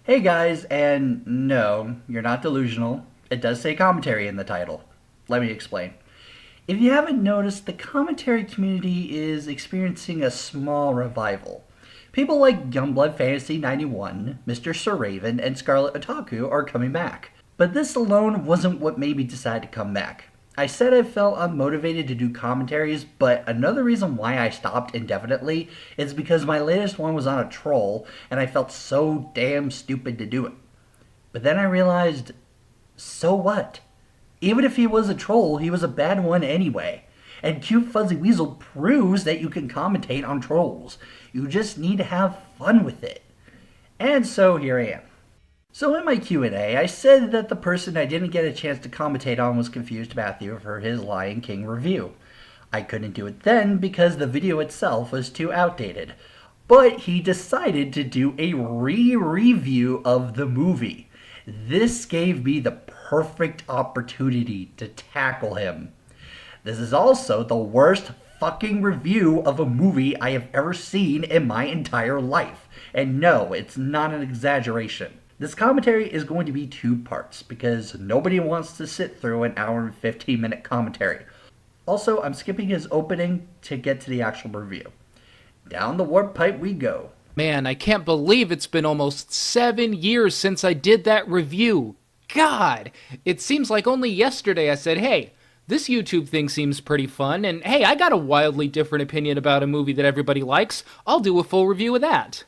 Hey guys, and no, you're not delusional. It does say commentary in the title. Let me explain. If you haven't noticed, the commentary community is experiencing a small revival. People like Youngblood Fantasy 91, Mr. Sir Raven, and Scarlet Otaku are coming back. But this alone wasn't what made me decide to come back. I said I felt unmotivated to do commentaries, but another reason why I stopped indefinitely is because my latest one was on a troll, and I felt so damn stupid to do it. But then I realized, so what? Even if he was a troll, he was a bad one anyway. And Cute Fuzzy Weasel proves that you can commentate on trolls. You just need to have fun with it. And so here I am. So in my Q&A, I said that the person I didn't get a chance to commentate on was Confused Matthew for his Lion King review. I couldn't do it then because the video itself was too outdated. But he decided to do a re-review of the movie. This gave me the perfect opportunity to tackle him. This is also the worst fucking review of a movie I have ever seen in my entire life. And no, it's not an exaggeration. This commentary is going to be two parts because nobody wants to sit through an hour and 15-minute commentary. Also, I'm skipping his opening to get to the actual review. Down the warp pipe we go. Man, I can't believe it's been almost 7 years since I did that review. God! It seems like only yesterday I said, hey, this YouTube thing seems pretty fun, and hey, I got a wildly different opinion about a movie that everybody likes. I'll do a full review of that.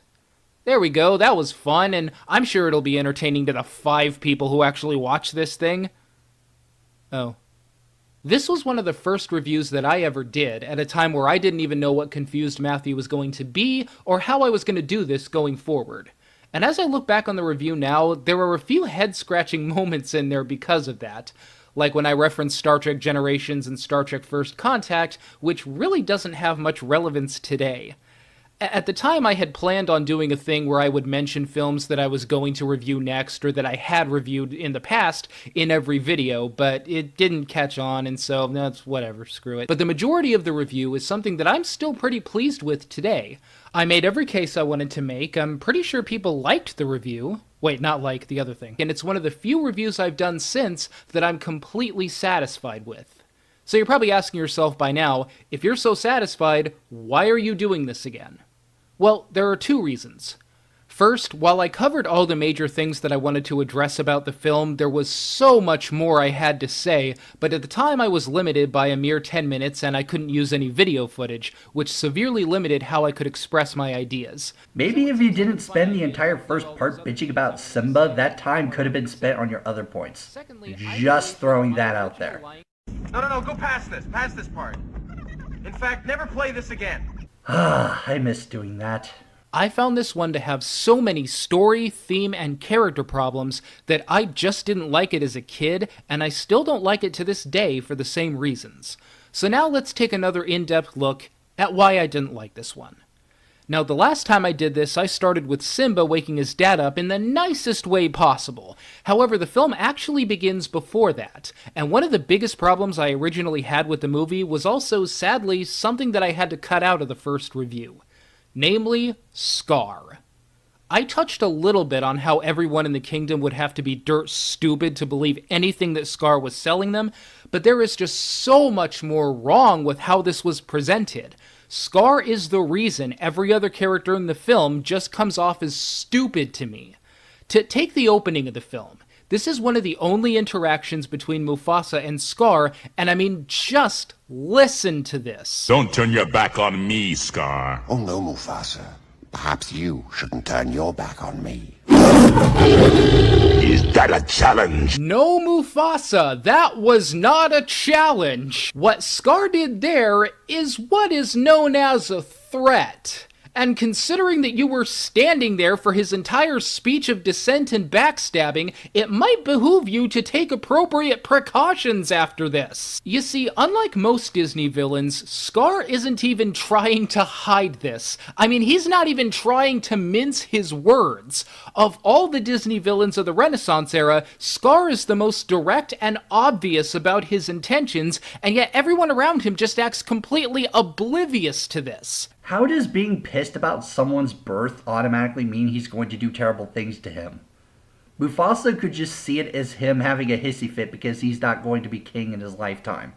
There we go, that was fun, and I'm sure it'll be entertaining to the 5 people who actually watch this thing. Oh. This was one of the first reviews that I ever did, at a time where I didn't even know what Confused Matthew was going to be, or how I was going to do this going forward. And as I look back on the review now, there were a few head-scratching moments in there because of that. Like when I referenced Star Trek Generations and Star Trek First Contact, which really doesn't have much relevance today. At the time, I had planned on doing a thing where I would mention films that I was going to review next or that I had reviewed in the past in every video, but it didn't catch on, and so that's whatever, screw it. But the majority of the review is something that I'm still pretty pleased with today. I made every case I wanted to make. I'm pretty sure people liked the review. Wait, not like the other thing. And it's one of the few reviews I've done since that I'm completely satisfied with. So you're probably asking yourself by now, if you're so satisfied, why are you doing this again? Well, there are 2 reasons. First, while I covered all the major things that I wanted to address about the film, there was so much more I had to say, but at the time I was limited by a mere 10 minutes and I couldn't use any video footage, which severely limited how I could express my ideas. Maybe if you didn't spend the entire first part bitching about Simba, that time could have been spent on your other points. Just throwing that out there. No, go past this part. In fact, never play this again. I miss doing that. I found this one to have so many story, theme, and character problems that I just didn't like it as a kid, and I still don't like it to this day for the same reasons. So now let's take another in-depth look at why I didn't like this one. Now, the last time I did this, I started with Simba waking his dad up in the nicest way possible. However, the film actually begins before that, and one of the biggest problems I originally had with the movie was also, sadly, something that I had to cut out of the first review. Namely, Scar. I touched a little bit on how everyone in the kingdom would have to be dirt stupid to believe anything that Scar was selling them, but there is just so much more wrong with how this was presented. Scar is the reason every other character in the film just comes off as stupid to me. To take the opening of the film, this is one of the only interactions between Mufasa and Scar, and I mean, just listen to this. Don't turn your back on me, Scar. Oh no, Mufasa. Perhaps you shouldn't turn your back on me. Is that a challenge? No, Mufasa, that was not a challenge. What Scar did there is what is known as a threat. And considering that you were standing there for his entire speech of dissent and backstabbing, it might behoove you to take appropriate precautions after this. You see, unlike most Disney villains, Scar isn't even trying to hide this. I mean, he's not even trying to mince his words. Of all the Disney villains of the Renaissance era, Scar is the most direct and obvious about his intentions, and yet everyone around him just acts completely oblivious to this. How does being pissed about someone's birth automatically mean he's going to do terrible things to him? Mufasa could just see it as him having a hissy fit because he's not going to be king in his lifetime.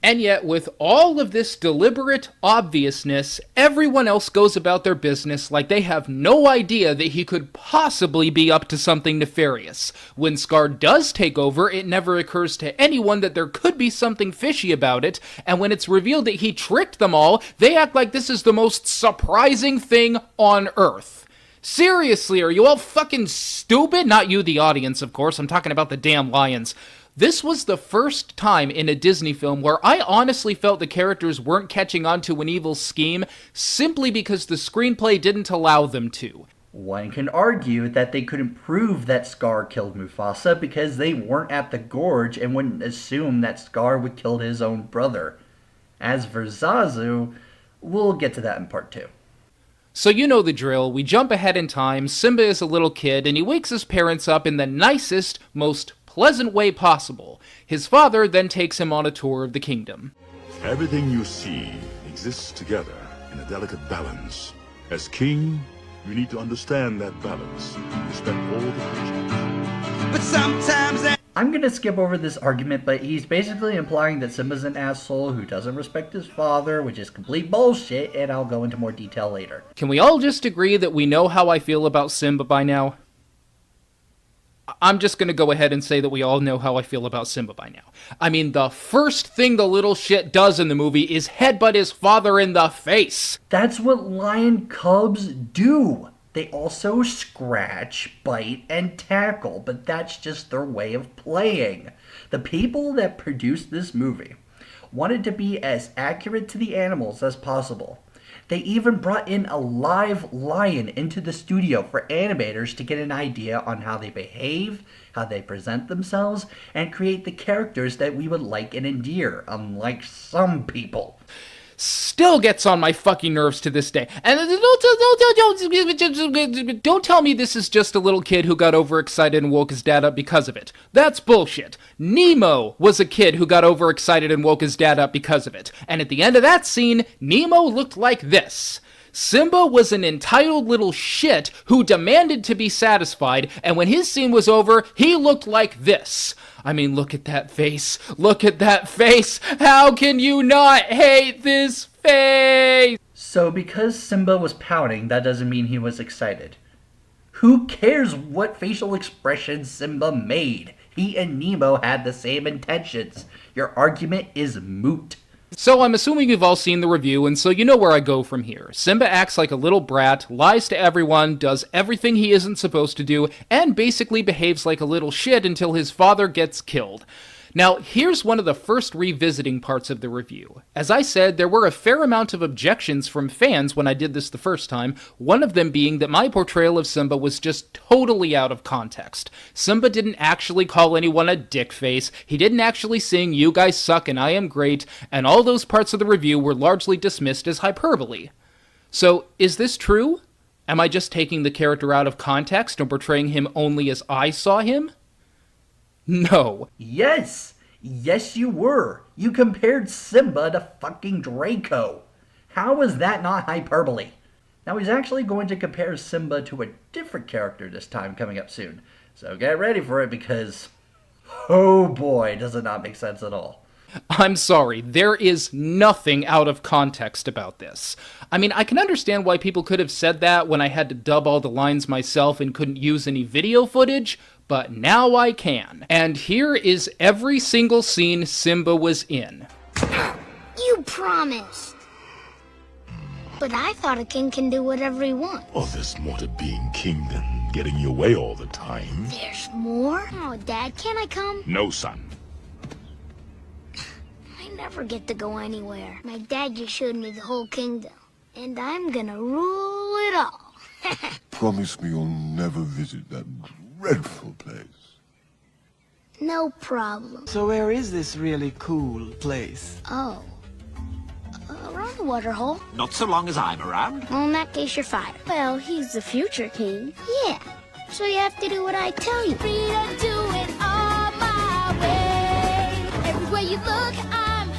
And yet, with all of this deliberate obviousness, everyone else goes about their business like they have no idea that he could possibly be up to something nefarious. When Scar does take over, it never occurs to anyone that there could be something fishy about it, and when it's revealed that he tricked them all, they act like this is the most surprising thing on Earth. Seriously, are you all fucking stupid? Not you, the audience, of course. I'm talking about the damn lions. This was the first time in a Disney film where I honestly felt the characters weren't catching on to an evil scheme simply because the screenplay didn't allow them to. One can argue that they couldn't prove that Scar killed Mufasa because they weren't at the gorge and wouldn't assume that Scar would kill his own brother. As for Zazu, we'll get to that in part 2. So you know the drill. We jump ahead in time. Simba is a little kid and he wakes his parents up in the nicest, most pleasant way possible. His father then takes him on a tour of the kingdom. Everything you see exists together in a delicate balance. As king, you need to understand that balance. Respect all the creatures. But sometimes I'm gonna skip over this argument, but he's basically implying that Simba's an asshole who doesn't respect his father, which is complete bullshit, and I'll go into more detail later. Can we all just agree that we know how I feel about Simba by now? I'm just going to go ahead and say that we all know how I feel about Simba by now. I mean, the first thing the little shit does in the movie is headbutt his father in the face. That's what lion cubs do. They also scratch, bite, and tackle, but that's just their way of playing. The people that produced this movie wanted to be as accurate to the animals as possible. They even brought in a live lion into the studio for animators to get an idea on how they behave, how they present themselves, and create the characters that we would like and endear, unlike some people. Still gets on my fucking nerves to this day. And don't tell me this is just a little kid who got overexcited and woke his dad up because of it. That's bullshit. Nemo was a kid who got overexcited and woke his dad up because of it. And at the end of that scene, Nemo looked like this. Simba was an entitled little shit who demanded to be satisfied, and when his scene was over, he looked like this. I mean, look at that face. Look at that face. How can you not hate this face? So because Simba was pouting, that doesn't mean he was excited. Who cares what facial expressions Simba made? He and Nemo had the same intentions. Your argument is moot. So I'm assuming you've all seen the review, and so you know where I go from here. Simba acts like a little brat, lies to everyone, does everything he isn't supposed to do, and basically behaves like a little shit until his father gets killed. Now, here's one of the first revisiting parts of the review. As I said, there were a fair amount of objections from fans when I did this the first time, one of them being that my portrayal of Simba was just totally out of context. Simba didn't actually call anyone a dickface, he didn't actually sing "You guys suck and I am great," and all those parts of the review were largely dismissed as hyperbole. So, is this true? Am I just taking the character out of context and portraying him only as I saw him? No. Yes! Yes, you were. You compared Simba to fucking Draco. How is that not hyperbole? Now he's actually going to compare Simba to a different character this time coming up soon. So get ready for it because, oh boy, does it not make sense at all. I'm sorry, there is nothing out of context about this. I mean, I can understand why people could have said that when I had to dub all the lines myself and couldn't use any video footage, but now I can. And here is every single scene Simba was in. You promised. But I thought a king can do whatever he wants. Oh, there's more to being king than getting your way all the time. There's more? Oh, Dad, can I come? No, son. I never get to go anywhere. My dad just showed me the whole kingdom. And I'm gonna rule it all. Promise me you'll never visit that dreadful place. No problem. So where is this really cool place? Oh. Around the waterhole. Not so long as I'm around. Well, in that case, you're fired. Well, he's the future king. Yeah. So you have to do what I tell you. Free to do it all my way. Everywhere you look, I'm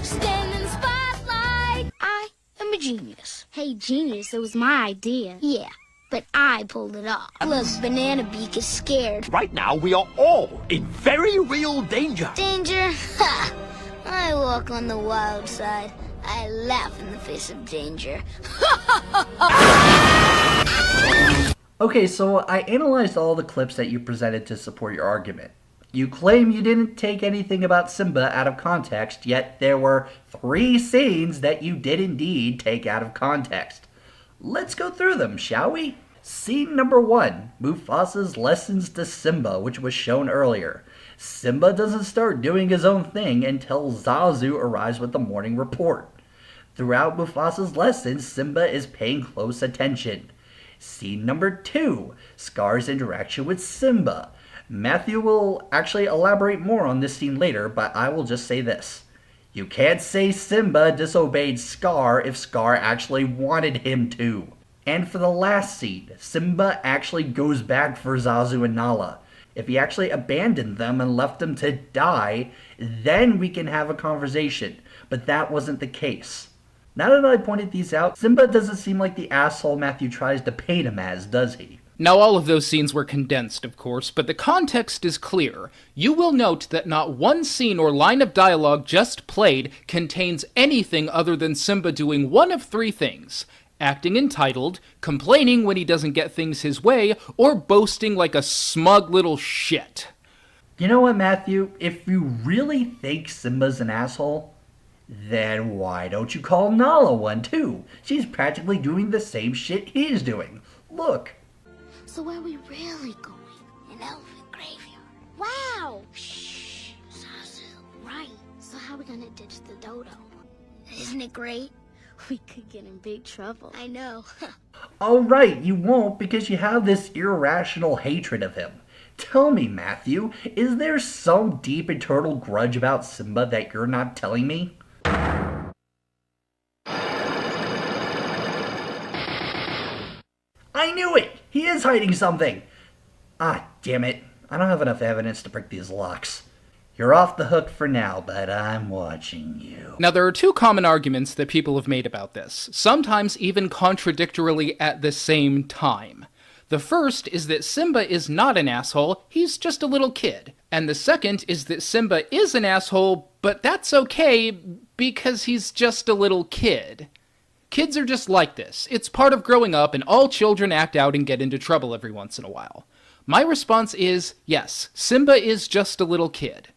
standing in the spotlight. I am a genius. Hey, genius, it was my idea. Yeah, but I pulled it off. Look, Banana Beak is scared. Right now, we are all in very real danger. Danger? Ha! I walk on the wild side. I laugh in the face of danger. Okay, so I analyzed all the clips that you presented to support your argument. You claim you didn't take anything about Simba out of context, yet there were 3 scenes that you did indeed take out of context. Let's go through them, shall we? Scene number 1, Mufasa's lessons to Simba, which was shown earlier. Simba doesn't start doing his own thing until Zazu arrives with the morning report. Throughout Mufasa's lessons, Simba is paying close attention. Scene number 2, Scar's interaction with Simba. Matthew will actually elaborate more on this scene later, but I will just say this. You can't say Simba disobeyed Scar if Scar actually wanted him to. And for the last scene, Simba actually goes back for Zazu and Nala. If he actually abandoned them and left them to die, then we can have a conversation. But that wasn't the case. Now that I pointed these out, Simba doesn't seem like the asshole Matthew tries to paint him as, does he? Now, all of those scenes were condensed, of course, but the context is clear. You will note that not one scene or line of dialogue just played contains anything other than Simba doing one of 3 things: acting entitled, complaining when he doesn't get things his way, or boasting like a smug little shit. You know what, Matthew? If you really think Simba's an asshole, then why don't you call Nala one too? She's practically doing the same shit he's doing. Look. So where are we really going? An elephant graveyard. Wow! Shh, Zazu. Right. So how are we gonna ditch the dodo? Isn't it great? We could get in big trouble. I know. Alright, you won't because you have this irrational hatred of him. Tell me, Matthew, is there some deep internal grudge about Simba that you're not telling me? I knew it! He is hiding something! Ah, damn it. I don't have enough evidence to break these locks. You're off the hook for now, but I'm watching you. Now, there are 2 common arguments that people have made about this, sometimes even contradictorily at the same time. The first is that Simba is not an asshole, he's just a little kid. And the second is that Simba is an asshole, but that's okay because he's just a little kid. Kids are just like this. It's part of growing up, and all children act out and get into trouble every once in a while. My response is, yes, Simba is just a little kid.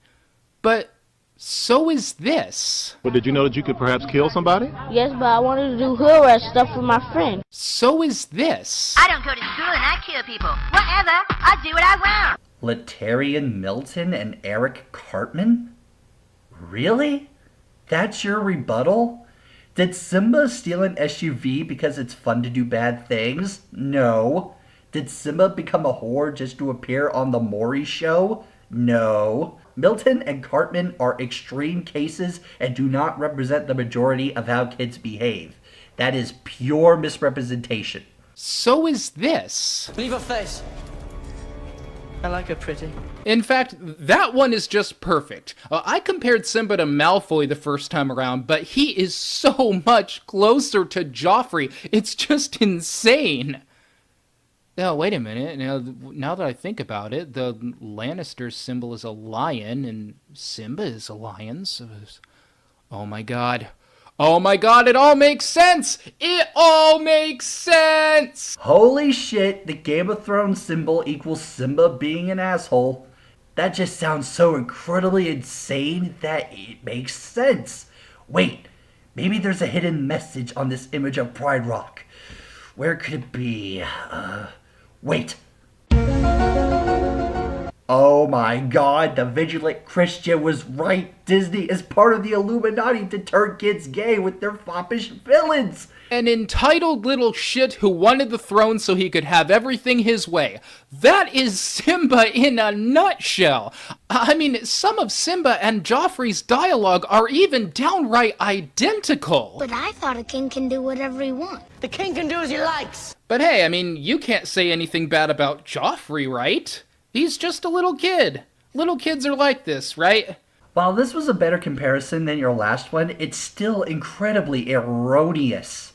But so is this. Well, did you know that you could perhaps kill somebody? Yes, but I wanted to do hood rat stuff with my friend. So is this. I don't go to school and I kill people. Whatever. I do what I want. Latarian Milton and Eric Cartman? Really? That's your rebuttal? Did Simba steal an SUV because it's fun to do bad things? No. Did Simba become a whore just to appear on the Maury show? No. Milton and Cartman are extreme cases and do not represent the majority of how kids behave. That is pure misrepresentation. So is this. Leave her face. I like her pretty. In fact, that one is just perfect. I compared Simba to Malfoy the first time around, but he is so much closer to Joffrey. It's just insane. Oh, wait a minute. Now that I think about it, the Lannister symbol is a lion, and Simba is a lion, so... Oh my god. Oh my god, it all makes sense! It all makes sense! Holy shit, the Game of Thrones symbol equals Simba being an asshole. That just sounds so incredibly insane that it makes sense. Wait, maybe there's a hidden message on this image of Pride Rock. Where could it be? Wait. Oh my god, the vigilant Christian was right. Disney is part of the Illuminati to turn kids gay with their foppish villains. An entitled little shit who wanted the throne so he could have everything his way. That is Simba in a nutshell. I mean, some of Simba and Joffrey's dialogue are even downright identical. But I thought a king can do whatever he wants. The king can do as he likes. But hey, I mean, you can't say anything bad about Joffrey, right? He's just a little kid. Little kids are like this, right? While this was a better comparison than your last one, it's still incredibly erroneous.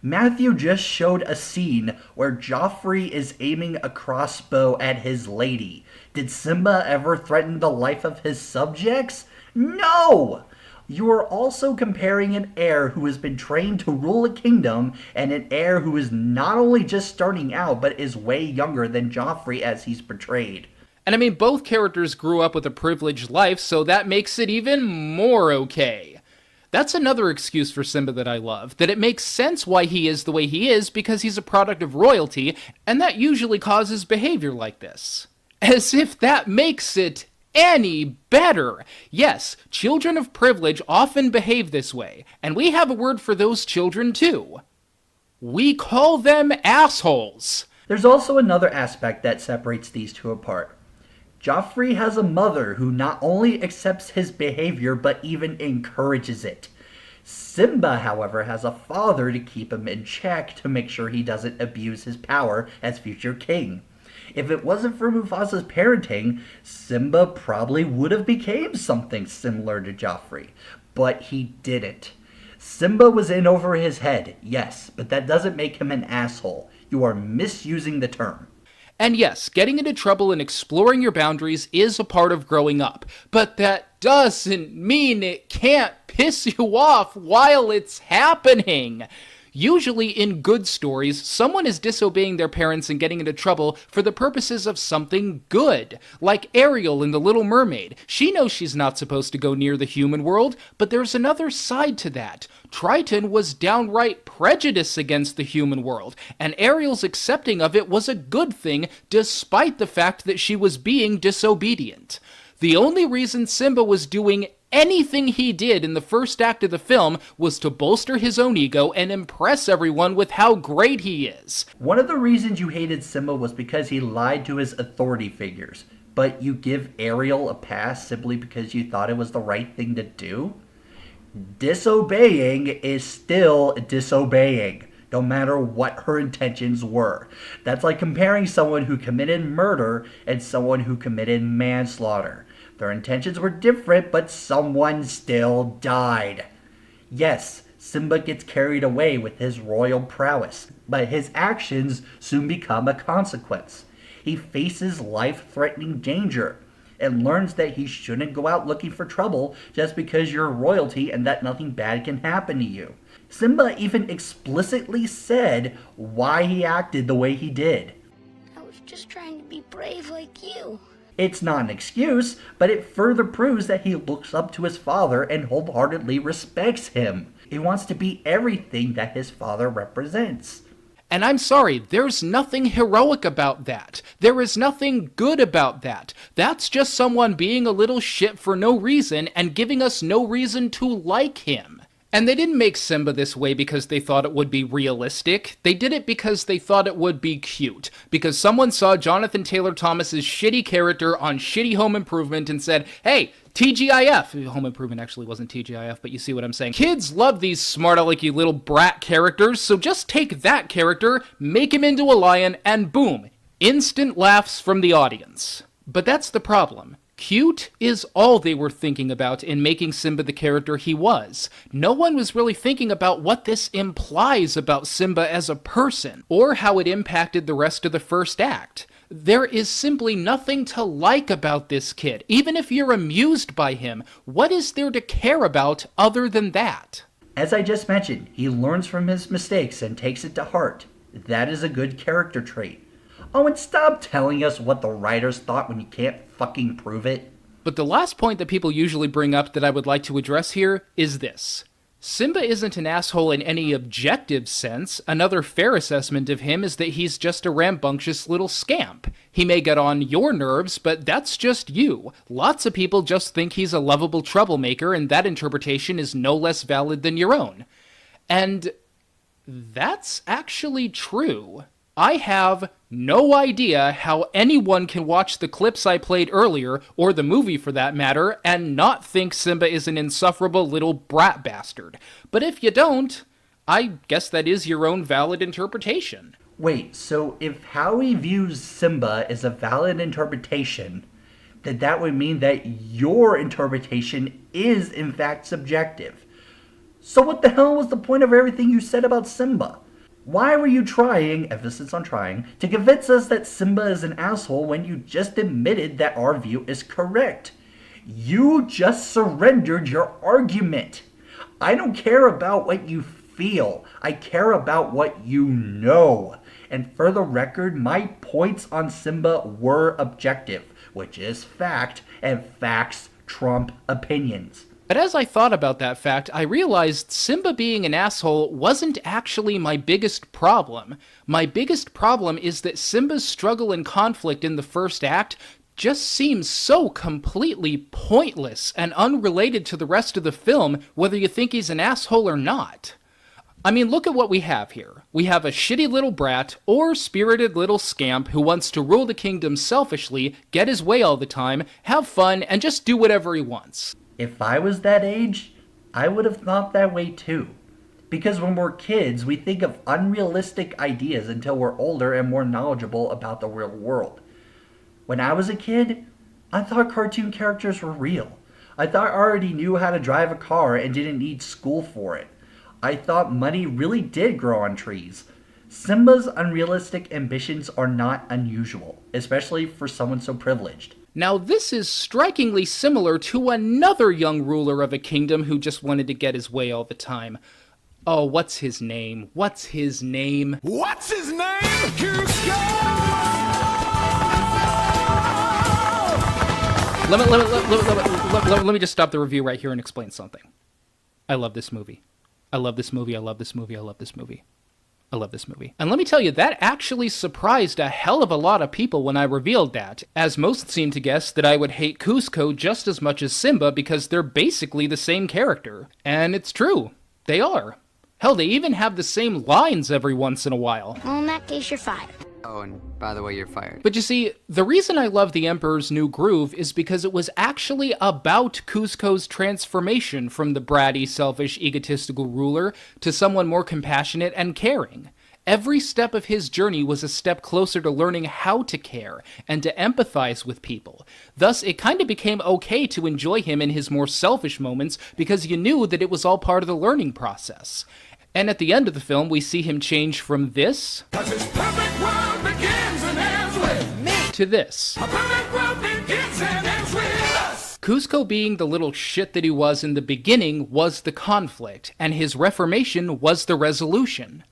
Matthew just showed a scene where Joffrey is aiming a crossbow at his lady. Did Simba ever threaten the life of his subjects? No! You are also comparing an heir who has been trained to rule a kingdom and an heir who is not only just starting out but is way younger than Joffrey as he's portrayed. And I mean, both characters grew up with a privileged life, so that makes it even more okay. That's another excuse for Simba that I love, that it makes sense why he is the way he is because he's a product of royalty, and that usually causes behavior like this. As if that makes it any better. Yes, children of privilege often behave this way, and we have a word for those children too. We call them assholes. There's also another aspect that separates these two apart. Joffrey has a mother who not only accepts his behavior but even encourages it. Simba, however, has a father to keep him in check to make sure he doesn't abuse his power as future king. If it wasn't for Mufasa's parenting, Simba probably would have become something similar to Joffrey, but he didn't. Simba was in over his head, yes, but that doesn't make him an asshole. You are misusing the term. And yes, getting into trouble and exploring your boundaries is a part of growing up, but that doesn't mean it can't piss you off while it's happening. Usually in good stories, someone is disobeying their parents and getting into trouble for the purposes of something good. Like Ariel in The Little Mermaid. She knows she's not supposed to go near the human world, but there's another side to that. Triton was downright prejudiced against the human world, and Ariel's accepting of it was a good thing despite the fact that she was being disobedient. The only reason Simba was doing anything he did in the first act of the film was to bolster his own ego and impress everyone with how great he is. One of the reasons you hated Simba was because he lied to his authority figures, but you give Ariel a pass simply because you thought it was the right thing to do? Disobeying is still disobeying, no matter what her intentions were. That's like comparing someone who committed murder and someone who committed manslaughter. Their intentions were different, but someone still died. Yes, Simba gets carried away with his royal prowess, but his actions soon become a consequence. He faces life-threatening danger and learns that he shouldn't go out looking for trouble just because you're royalty and that nothing bad can happen to you. Simba even explicitly said why he acted the way he did. I was just trying to be brave like you. It's not an excuse, but it further proves that he looks up to his father and wholeheartedly respects him. He wants to be everything that his father represents. And I'm sorry, there's nothing heroic about that. There is nothing good about that. That's just someone being a little shit for no reason and giving us no reason to like him. And they didn't make Simba this way because they thought it would be realistic. They did it because they thought it would be cute. Because someone saw Jonathan Taylor Thomas's shitty character on shitty Home Improvement and said, hey, TGIF. Home Improvement actually wasn't TGIF, but you see what I'm saying. Kids love these smart alecky little brat characters, so just take that character, make him into a lion, and boom, instant laughs from the audience. But that's the problem. Cute is all they were thinking about in making Simba the character he was. No one was really thinking about what this implies about Simba as a person, or how it impacted the rest of the first act. There is simply nothing to like about this kid. Even if you're amused by him, what is there to care about other than that? As I just mentioned, he learns from his mistakes and takes it to heart. That is a good character trait. Oh, and stop telling us what the writers thought when you can't fucking prove it. But the last point that people usually bring up that I would like to address here is this. Simba isn't an asshole in any objective sense. Another fair assessment of him is that he's just a rambunctious little scamp. He may get on your nerves, but that's just you. Lots of people just think he's a lovable troublemaker, and that interpretation is no less valid than your own. And that's actually true. I have no idea how anyone can watch the clips I played earlier, or the movie for that matter, and not think Simba is an insufferable little brat bastard. But if you don't, I guess that is your own valid interpretation. Wait, so if how he views Simba is a valid interpretation, then that would mean that your interpretation is in fact subjective. So what the hell was the point of everything you said about Simba? Why were you trying, emphasis on trying, to convince us that Simba is an asshole when you just admitted that our view is correct? You just surrendered your argument. I don't care about what you feel. I care about what you know. And for the record, my points on Simba were objective, which is fact, and facts trump opinions. But as I thought about that fact, I realized Simba being an asshole wasn't actually my biggest problem. My biggest problem is that Simba's struggle and conflict in the first act just seems so completely pointless and unrelated to the rest of the film, whether you think he's an asshole or not. I mean, look at what we have here. We have a shitty little brat, or spirited little scamp who wants to rule the kingdom selfishly, get his way all the time, have fun, and just do whatever he wants. If I was that age, I would have thought that way too. Because when we're kids, we think of unrealistic ideas until we're older and more knowledgeable about the real world. When I was a kid, I thought cartoon characters were real. I thought I already knew how to drive a car and didn't need school for it. I thought money really did grow on trees. Simba's unrealistic ambitions are not unusual, especially for someone so privileged. Now this is strikingly similar to another young ruler of a kingdom who just wanted to get his way all the time. Oh, what's his name? What's his name? What's his name? Cusco! Let me just stop the review right here and explain something. I love this movie. I love this movie. I love this movie. I love this movie. I love this movie. And let me tell you, that actually surprised a hell of a lot of people when I revealed that, as most seemed to guess that I would hate Cusco just as much as Simba because they're basically the same character. And it's true. They are. Hell, they even have the same lines every once in a while. Well, in that case, you're fired. Oh, and by the way, you're fired. But you see, the reason I love The Emperor's New Groove is because it was actually about Cusco's transformation from the bratty, selfish, egotistical ruler to someone more compassionate and caring. Every step of his journey was a step closer to learning how to care and to empathize with people. Thus, it kind of became okay to enjoy him in his more selfish moments because you knew that it was all part of the learning process. And at the end of the film, we see him change from this to this. Cusco being the little shit that he was in the beginning was the conflict, and his reformation was the resolution.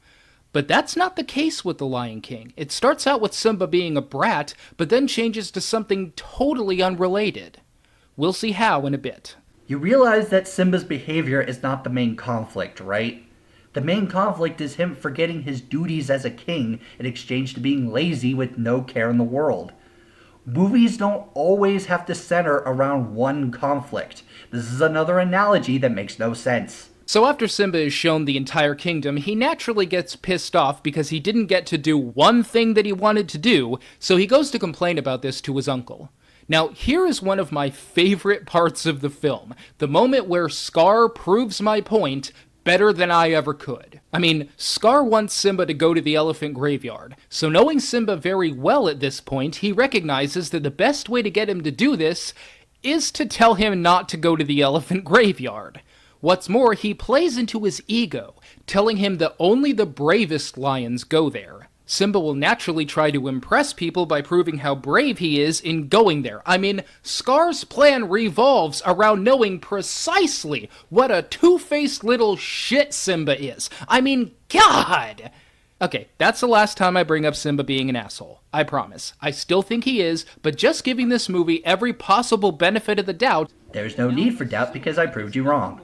But that's not the case with The Lion King. It starts out with Simba being a brat, but then changes to something totally unrelated. We'll see how in a bit. You realize that Simba's behavior is not the main conflict, right? The main conflict is him forgetting his duties as a king in exchange to being lazy with no care in the world. Movies don't always have to center around one conflict. This is another analogy that makes no sense. So after Simba is shown the entire kingdom, he naturally gets pissed off because he didn't get to do one thing that he wanted to do, so he goes to complain about this to his uncle. Now, here is one of my favorite parts of the film, the moment where Scar proves my point better than I ever could. I mean, Scar wants Simba to go to the elephant graveyard, so knowing Simba very well at this point, he recognizes that the best way to get him to do this is to tell him not to go to the elephant graveyard. What's more, he plays into his ego, telling him that only the bravest lions go there. Simba will naturally try to impress people by proving how brave he is in going there. I mean, Scar's plan revolves around knowing precisely what a two-faced little shit Simba is. I mean, God! Okay, that's the last time I bring up Simba being an asshole. I promise. I still think he is, but just giving this movie every possible benefit of the doubt... There's no need for doubt because I proved you wrong.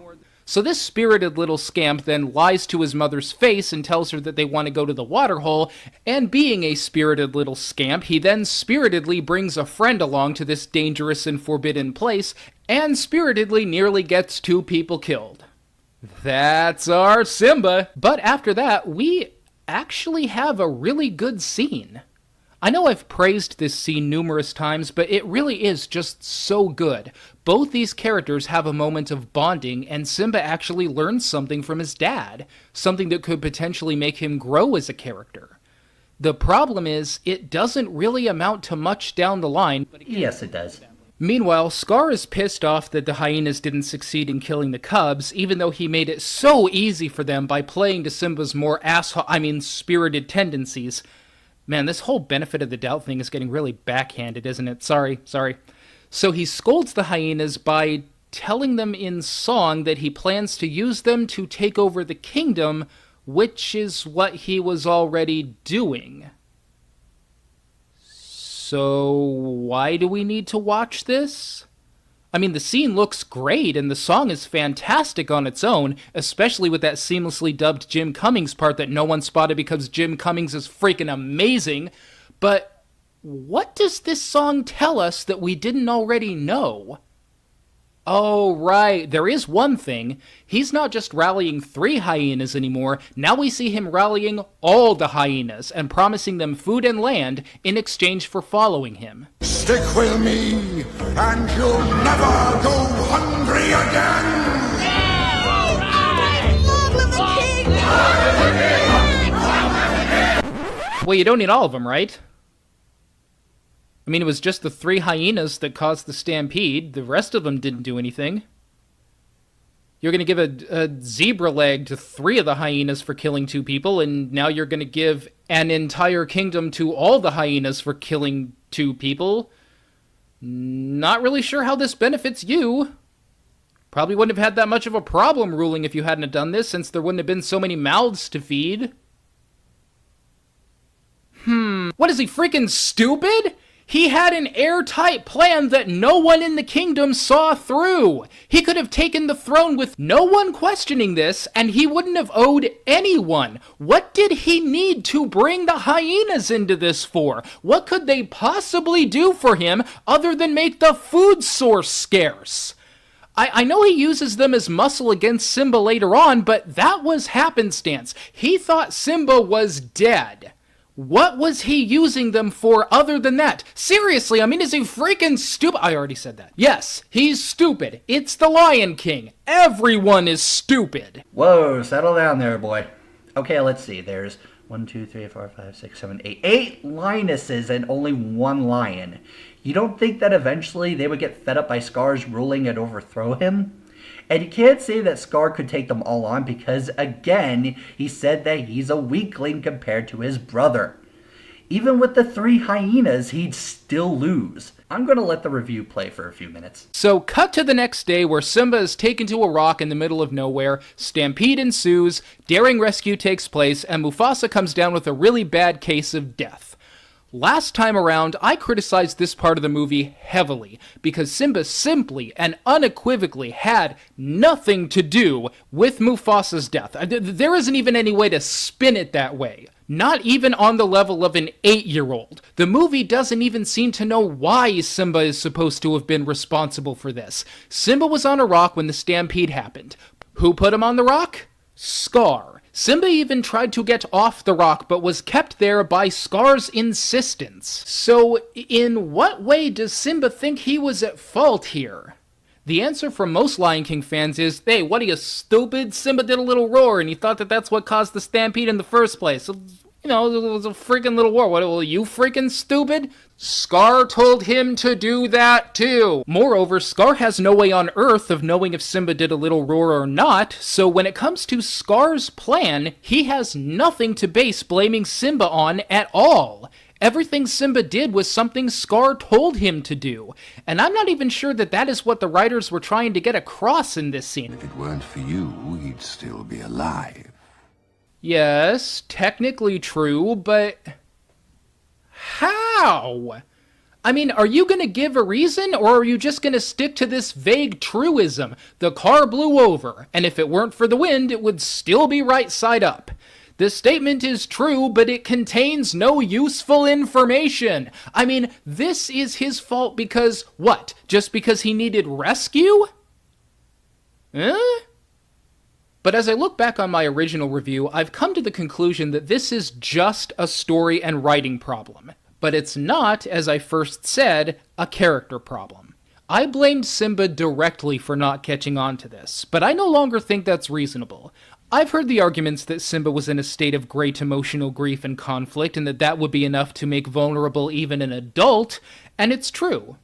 So this spirited little scamp then lies to his mother's face and tells her that they want to go to the waterhole, and being a spirited little scamp, he then spiritedly brings a friend along to this dangerous and forbidden place, and spiritedly nearly gets 2 people killed. That's our Simba! But after that, we actually have a really good scene. I know I've praised this scene numerous times, but it really is just so good. Both these characters have a moment of bonding, and Simba actually learns something from his dad, something that could potentially make him grow as a character. The problem is, it doesn't really amount to much down the line. Yes, it does. Meanwhile, Scar is pissed off that the hyenas didn't succeed in killing the cubs, even though he made it so easy for them by playing to Simba's more spirited tendencies. Man, this whole benefit of the doubt thing is getting really backhanded, isn't it? Sorry. So he scolds the hyenas by telling them in song that he plans to use them to take over the kingdom, which is what he was already doing. So why do we need to watch this? I mean, the scene looks great, and the song is fantastic on its own, especially with that seamlessly dubbed Jim Cummings part that no one spotted because Jim Cummings is freaking amazing. But what does this song tell us that we didn't already know? Oh, right, there is one thing. He's not just rallying 3 hyenas anymore. Now we see him rallying all the hyenas and promising them food and land in exchange for following him. Stick with me, and you'll never go hungry again! Well, you don't need all of them, right? I mean, it was just the 3 hyenas that caused the stampede. The rest of them didn't do anything. You're going to give a zebra leg to 3 of the hyenas for killing 2 people, and now you're going to give an entire kingdom to all the hyenas for killing 2 people. Not really sure how this benefits you. Probably wouldn't have had that much of a problem ruling if you hadn't have done this, since there wouldn't have been so many mouths to feed. What is he, freaking stupid? He had an airtight plan that no one in the kingdom saw through. He could have taken the throne with no one questioning this, and he wouldn't have owed anyone. What did he need to bring the hyenas into this for? What could they possibly do for him other than make the food source scarce? I know he uses them as muscle against Simba later on, but that was happenstance. He thought Simba was dead. What was he using them for other than that? Seriously, I mean, is he freaking stupid? I already said that. Yes, he's stupid. It's the Lion King. Everyone is stupid. Whoa, settle down there, boy. Okay, let's see. There's 1, 2, 3, 4, 5, 6, 7, 8. 8 lionesses and only 1 lion. You don't think that eventually they would get fed up by Scar's ruling and overthrow him? And you can't say that Scar could take them all on because, again, he said that he's a weakling compared to his brother. Even with the 3 hyenas, he'd still lose. I'm going to let the review play for a few minutes. So, cut to the next day where Simba is taken to a rock in the middle of nowhere, stampede ensues, daring rescue takes place, and Mufasa comes down with a really bad case of death. Last time around, I criticized this part of the movie heavily because Simba simply and unequivocally had nothing to do with Mufasa's death. There isn't even any way to spin it that way. Not even on the level of an 8-year-old. The movie doesn't even seem to know why Simba is supposed to have been responsible for this. Simba was on a rock when the stampede happened. Who put him on the rock? Scar. Simba even tried to get off the rock, but was kept there by Scar's insistence. So, in what way does Simba think he was at fault here? The answer from most Lion King fans is, hey, what are you, stupid? Simba did a little roar, and he thought that that's what caused the stampede in the first place. So, you know, it was a freaking little war. What, are you freaking stupid? Scar told him to do that too. Moreover, Scar has no way on Earth of knowing if Simba did a little roar or not, so when it comes to Scar's plan, he has nothing to base blaming Simba on at all. Everything Simba did was something Scar told him to do, and I'm not even sure that that is what the writers were trying to get across in this scene. If it weren't for you, he'd still be alive. Yes, technically true, but how? I mean, are you going to give a reason, or are you just going to stick to this vague truism? The car blew over, and if it weren't for the wind, it would still be right side up. This statement is true, but it contains no useful information. I mean, this is his fault because, what? Just because he needed rescue? But as I look back on my original review, I've come to the conclusion that this is just a story and writing problem. But it's not, as I first said, a character problem. I blamed Simba directly for not catching on to this, but I no longer think that's reasonable. I've heard the arguments that Simba was in a state of great emotional grief and conflict, and that would be enough to make vulnerable even an adult, and it's true.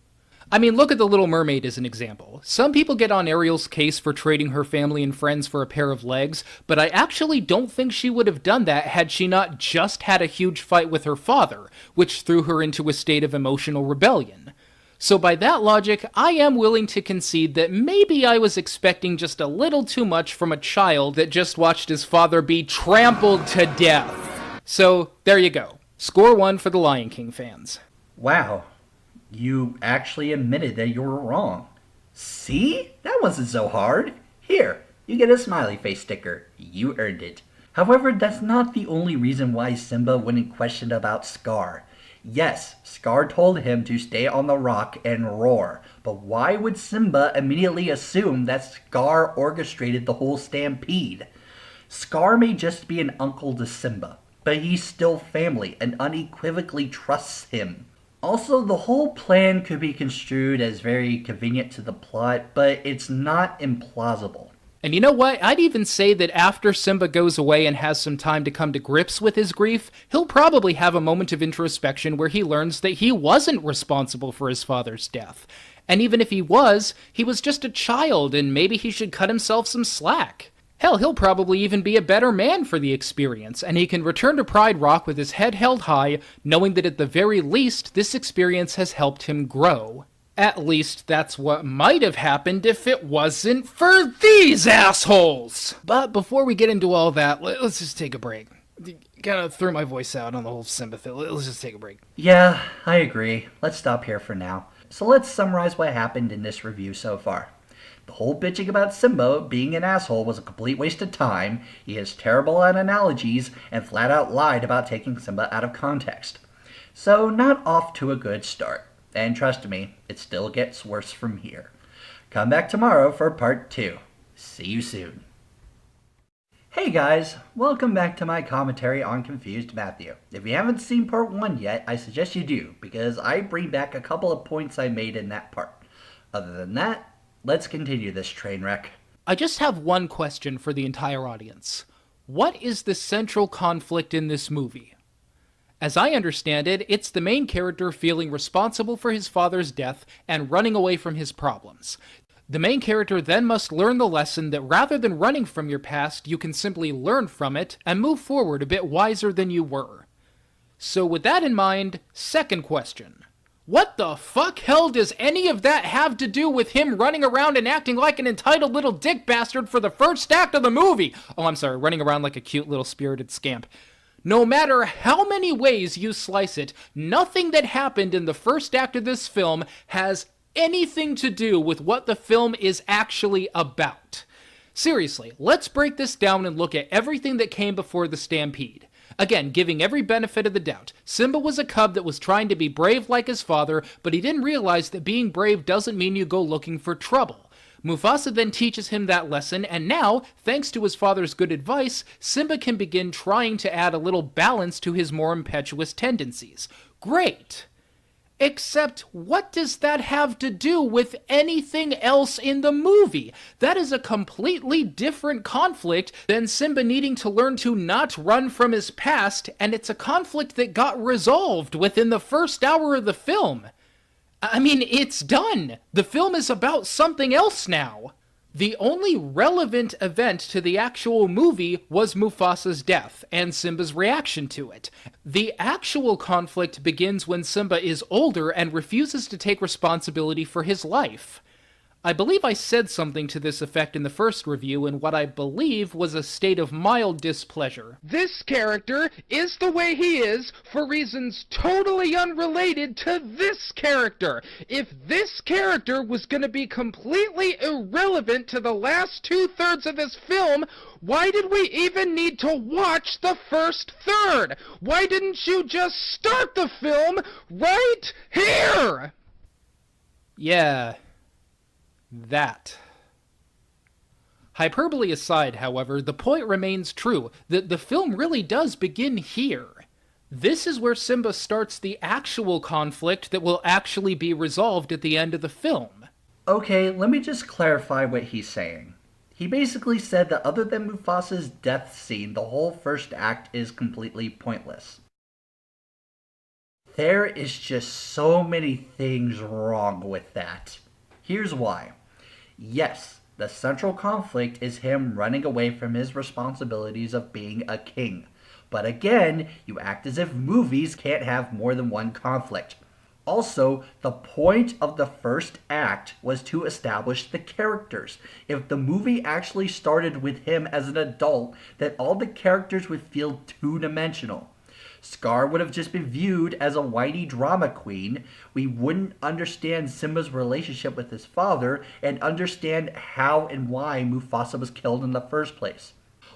I mean, look at The Little Mermaid as an example. Some people get on Ariel's case for trading her family and friends for a pair of legs, but I actually don't think she would have done that had she not just had a huge fight with her father, which threw her into a state of emotional rebellion. So by that logic, I am willing to concede that maybe I was expecting just a little too much from a child that just watched his father be trampled to death. So, there you go. Score 1 for the Lion King fans. Wow. You actually admitted that you were wrong. See? That wasn't so hard. Here, you get a smiley face sticker. You earned it. However, that's not the only reason why Simba wouldn't question about Scar. Yes, Scar told him to stay on the rock and roar, but why would Simba immediately assume that Scar orchestrated the whole stampede? Scar may just be an uncle to Simba, but he's still family and unequivocally trusts him. Also, the whole plan could be construed as very convenient to the plot, but it's not implausible. And you know what? I'd even say that after Simba goes away and has some time to come to grips with his grief, he'll probably have a moment of introspection where he learns that he wasn't responsible for his father's death. And even if he was just a child, and maybe he should cut himself some slack. Hell, he'll probably even be a better man for the experience, and he can return to Pride Rock with his head held high, knowing that at the very least, this experience has helped him grow. At least that's what might have happened if it wasn't for these assholes! But before we get into all that, let's just take a break. Kinda threw my voice out on the whole Simba thing. Let's just take a break. Yeah, I agree. Let's stop here for now. So let's summarize what happened in this review so far. The whole bitching about Simba being an asshole was a complete waste of time. He is terrible at analogies and flat out lied about taking Simba out of context. So not off to a good start. And trust me, it still gets worse from here. Come back tomorrow for part 2. See you soon. Hey guys, welcome back to my commentary on Confused Matthew. If you haven't seen part 1 yet, I suggest you do, because I bring back a couple of points I made in that part. Other than that, let's continue this train wreck. I just have one question for the entire audience. What is the central conflict in this movie? As I understand it, it's the main character feeling responsible for his father's death and running away from his problems. The main character then must learn the lesson that rather than running from your past, you can simply learn from it and move forward a bit wiser than you were. So with that in mind, second question. What the fuck hell does any of that have to do with him running around and acting like an entitled little dick bastard for the first act of the movie? Oh, I'm sorry, running around like a cute little spirited scamp. No matter how many ways you slice it, nothing that happened in the first act of this film has anything to do with what the film is actually about. Seriously, let's break this down and look at everything that came before the stampede. Again, giving every benefit of the doubt, Simba was a cub that was trying to be brave like his father, but he didn't realize that being brave doesn't mean you go looking for trouble. Mufasa then teaches him that lesson, and now, thanks to his father's good advice, Simba can begin trying to add a little balance to his more impetuous tendencies. Great! Except, what does that have to do with anything else in the movie? That is a completely different conflict than Simba needing to learn to not run from his past, and it's a conflict that got resolved within the first hour of the film. I mean, it's done. The film is about something else now. The only relevant event to the actual movie was Mufasa's death and Simba's reaction to it. The actual conflict begins when Simba is older and refuses to take responsibility for his life. I believe I said something to this effect in the first review in what I believe was a state of mild displeasure. This character is the way he is for reasons totally unrelated to this character. If this character was going to be completely irrelevant to the last 2/3 of this film, why did we even need to watch the first third? Why didn't you just start the film right here? Yeah. That. Hyperbole aside, however, the point remains true, that the film really does begin here. This is where Simba starts the actual conflict that will actually be resolved at the end of the film. Okay, let me just clarify what he's saying. He basically said that other than Mufasa's death scene, the whole first act is completely pointless. There is just so many things wrong with that. Here's why. Yes, the central conflict is him running away from his responsibilities of being a king. But again, you act as if movies can't have more than one conflict. Also, the point of the first act was to establish the characters. If the movie actually started with him as an adult, then all the characters would feel two-dimensional. Scar would have just been viewed as a whiny drama queen. We wouldn't understand Simba's relationship with his father and understand how and why Mufasa was killed in the first place.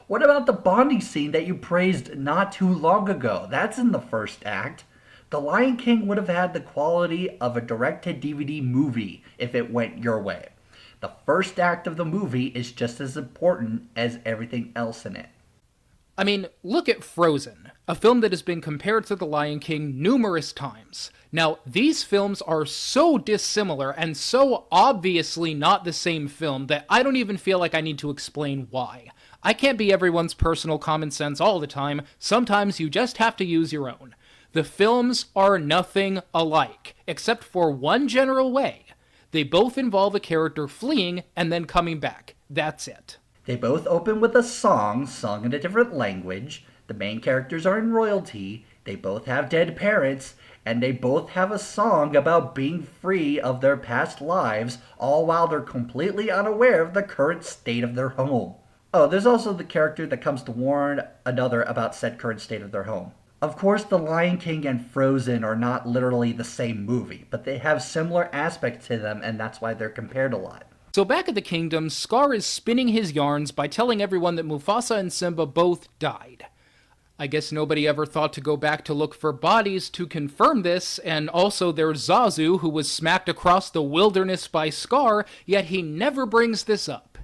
What about the bonding scene that you praised not too long ago? That's in the first act. The Lion King would have had the quality of a direct-to-DVD movie if it went your way. The first act of the movie is just as important as everything else in it. I mean, look at Frozen, a film that has been compared to The Lion King numerous times. Now, these films are so dissimilar and so obviously not the same film that I don't even feel like I need to explain why. I can't be everyone's personal common sense all the time. Sometimes you just have to use your own. The films are nothing alike, except for one general way. They both involve a character fleeing and then coming back. That's it. They both open with a song, sung in a different language. The main characters are in royalty. They both have dead parents. And they both have a song about being free of their past lives, all while they're completely unaware of the current state of their home. Oh, there's also the character that comes to warn another about said current state of their home. Of course, The Lion King and Frozen are not literally the same movie, but they have similar aspects to them, and that's why they're compared a lot. So back at the kingdom, Scar is spinning his yarns by telling everyone that Mufasa and Simba both died. I guess nobody ever thought to go back to look for bodies to confirm this, and also there's Zazu, who was smacked across the wilderness by Scar, yet he never brings this up.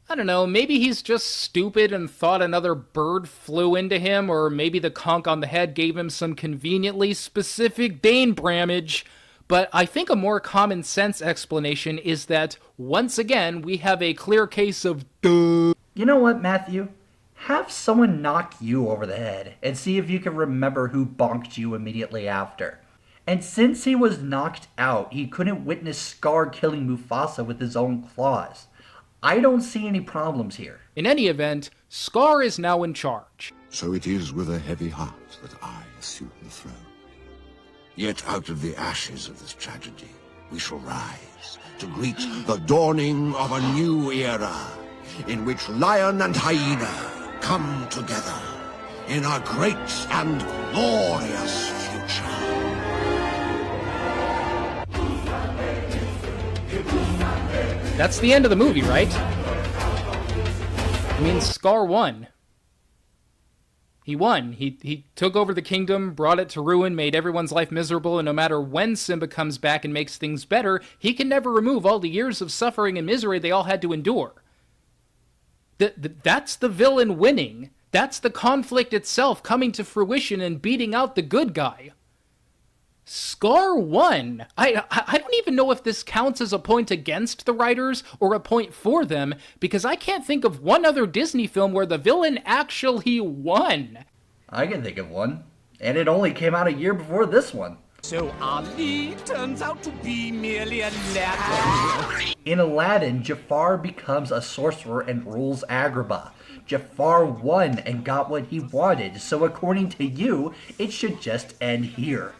I don't know, maybe he's just stupid and thought another bird flew into him, or maybe the conch on the head gave him some conveniently specific brain damage. But I think a more common sense explanation is that, once again, we have a clear case of duh. You know what, Matthew? Have someone knock you over the head and see if you can remember who bonked you immediately after. And since he was knocked out, he couldn't witness Scar killing Mufasa with his own claws. I don't see any problems here. In any event, Scar is now in charge. So it is with a heavy heart that I assume the throne. Yet out of the ashes of this tragedy, we shall rise to greet the dawning of a new era, in which lion and hyena come together in a great and glorious future. That's the end of the movie, right? I mean, Scar won. He won. He took over the kingdom, brought it to ruin, made everyone's life miserable, and no matter when Simba comes back and makes things better, he can never remove all the years of suffering and misery they all had to endure. That's the villain winning. That's the conflict itself coming to fruition and beating out the good guy. Scar won. I don't even know if this counts as a point against the writers or a point for them, because I can't think of one other Disney film where the villain actually won. I can think of one, and it only came out a year before this one. So Ali turns out to be merely a lad. In Aladdin, Jafar becomes a sorcerer and rules Agrabah. Jafar won and got what he wanted, so according to you, it should just end here.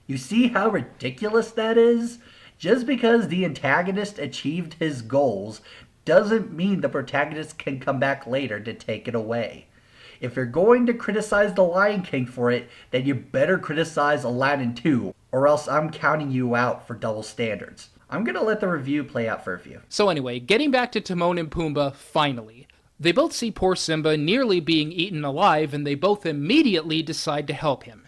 You see how ridiculous that is? Just because the antagonist achieved his goals doesn't mean the protagonist can come back later to take it away. If you're going to criticize The Lion King for it, then you better criticize Aladdin too, or else I'm counting you out for double standards. I'm gonna let the review play out for a few. So anyway, getting back to Timon and Pumbaa, finally. They both see poor Simba nearly being eaten alive, and they both immediately decide to help him.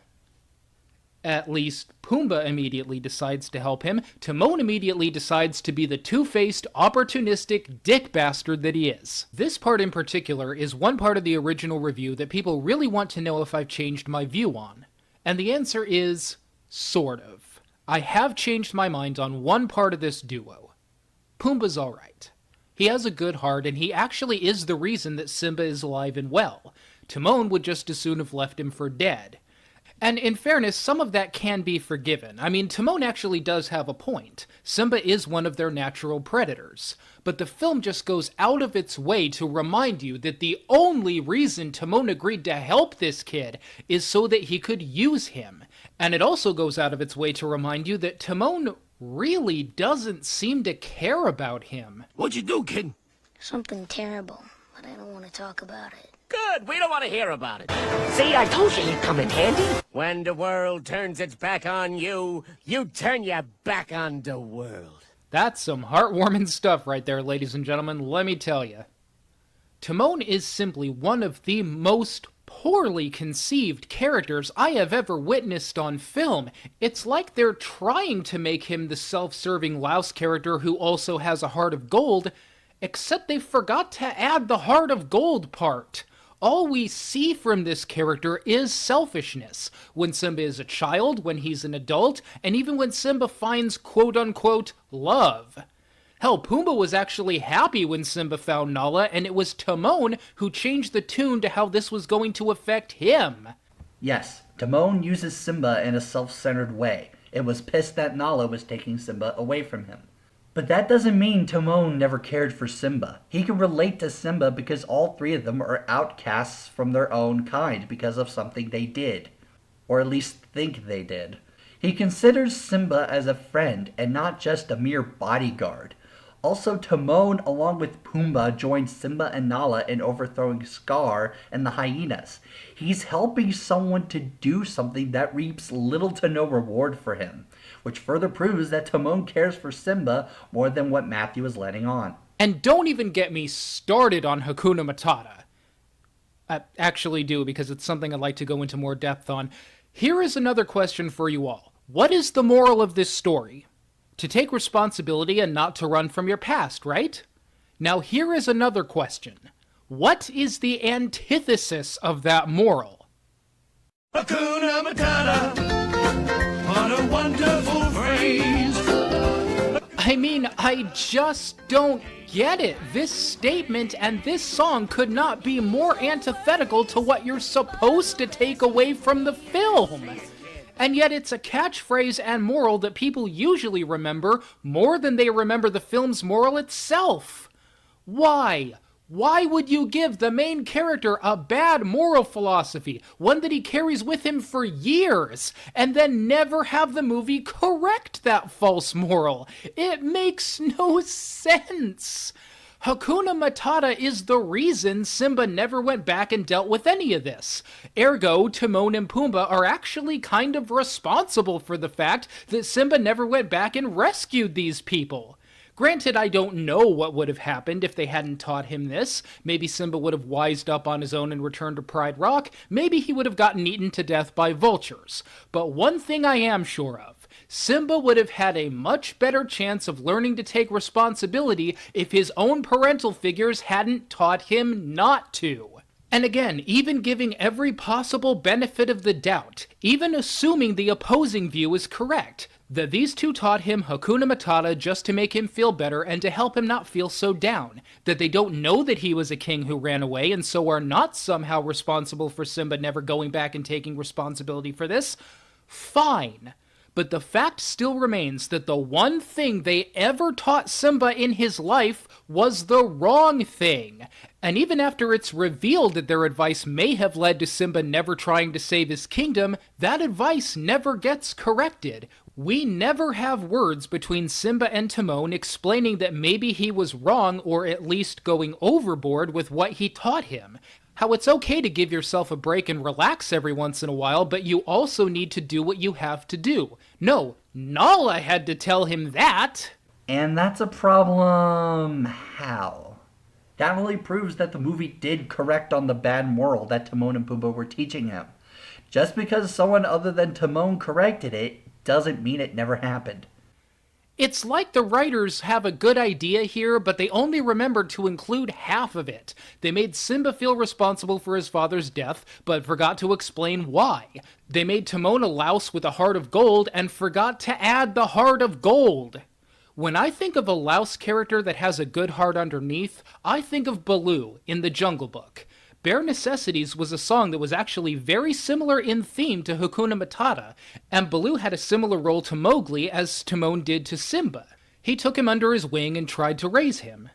At least, Pumbaa immediately decides to help him. Timon immediately decides to be the two-faced, opportunistic dick bastard that he is. This part in particular is one part of the original review that people really want to know if I've changed my view on. And the answer is, sort of. I have changed my mind on one part of this duo. Pumbaa's alright. He has a good heart, and he actually is the reason that Simba is alive and well. Timon would just as soon have left him for dead. And in fairness, some of that can be forgiven. I mean, Timon actually does have a point. Simba is one of their natural predators. But the film just goes out of its way to remind you that the only reason Timon agreed to help this kid is so that he could use him. And it also goes out of its way to remind you that Timon really doesn't seem to care about him. What'd you do, kid? Something terrible, but I don't want to talk about it. Good, we don't want to hear about it. See, I told you he'd come in handy. When the world turns its back on you, you turn your back on the world. That's some heartwarming stuff right there, ladies and gentlemen, let me tell you. Timon is simply one of the most poorly conceived characters I have ever witnessed on film. It's like they're trying to make him the self-serving Laos character who also has a heart of gold, except they forgot to add the heart of gold part. All we see from this character is selfishness. When Simba is a child, when he's an adult, and even when Simba finds quote-unquote love. Hell, Pumbaa was actually happy when Simba found Nala, and it was Timon who changed the tune to how this was going to affect him. Yes, Timon uses Simba in a self-centered way. It was pissed that Nala was taking Simba away from him. But that doesn't mean Timon never cared for Simba. He can relate to Simba because all three of them are outcasts from their own kind because of something they did. Or at least think they did. He considers Simba as a friend and not just a mere bodyguard. Also, Timon, along with Pumbaa, joined Simba and Nala in overthrowing Scar and the hyenas. He's helping someone to do something that reaps little to no reward for him, which further proves that Timon cares for Simba more than what Matthew is letting on. And don't even get me started on Hakuna Matata. I actually do, because it's something I'd like to go into more depth on. Here is another question for you all. What is the moral of this story? To take responsibility and not to run from your past, right? Now here is another question. What is the antithesis of that moral? Hakuna Matata, what a wonderful phrase. I mean, I just don't get it. This statement and this song could not be more antithetical to what you're supposed to take away from the film. And yet it's a catchphrase and moral that people usually remember more than they remember the film's moral itself. Why? Why would you give the main character a bad moral philosophy, one that he carries with him for years, and then never have the movie correct that false moral? It makes no sense. Hakuna Matata is the reason Simba never went back and dealt with any of this. Ergo, Timon and Pumbaa are actually kind of responsible for the fact that Simba never went back and rescued these people. Granted, I don't know what would have happened if they hadn't taught him this. Maybe Simba would have wised up on his own and returned to Pride Rock. Maybe he would have gotten eaten to death by vultures. But one thing I am sure of, Simba would have had a much better chance of learning to take responsibility if his own parental figures hadn't taught him not to. And again, even giving every possible benefit of the doubt, even assuming the opposing view is correct, that these two taught him Hakuna Matata just to make him feel better and to help him not feel so down, that they don't know that he was a king who ran away and so are not somehow responsible for Simba never going back and taking responsibility for this, fine. But the fact still remains that the one thing they ever taught Simba in his life was the wrong thing. And even after it's revealed that their advice may have led to Simba never trying to save his kingdom, that advice never gets corrected. We never have words between Simba and Timon explaining that maybe he was wrong or at least going overboard with what he taught him. How it's okay to give yourself a break and relax every once in a while, but you also need to do what you have to do. No, Nala had to tell him that. And that's a problem. How? That really proves that the movie did correct on the bad moral that Timon and Pumbaa were teaching him. Just because someone other than Timon corrected it, doesn't mean it never happened. It's like the writers have a good idea here, but they only remembered to include half of it. They made Simba feel responsible for his father's death, but forgot to explain why. They made Timon a louse with a heart of gold, and forgot to add the heart of gold. When I think of a louse character that has a good heart underneath, I think of Baloo in The Jungle Book. Bare Necessities was a song that was actually very similar in theme to Hakuna Matata, and Baloo had a similar role to Mowgli as Timon did to Simba. He took him under his wing and tried to raise him.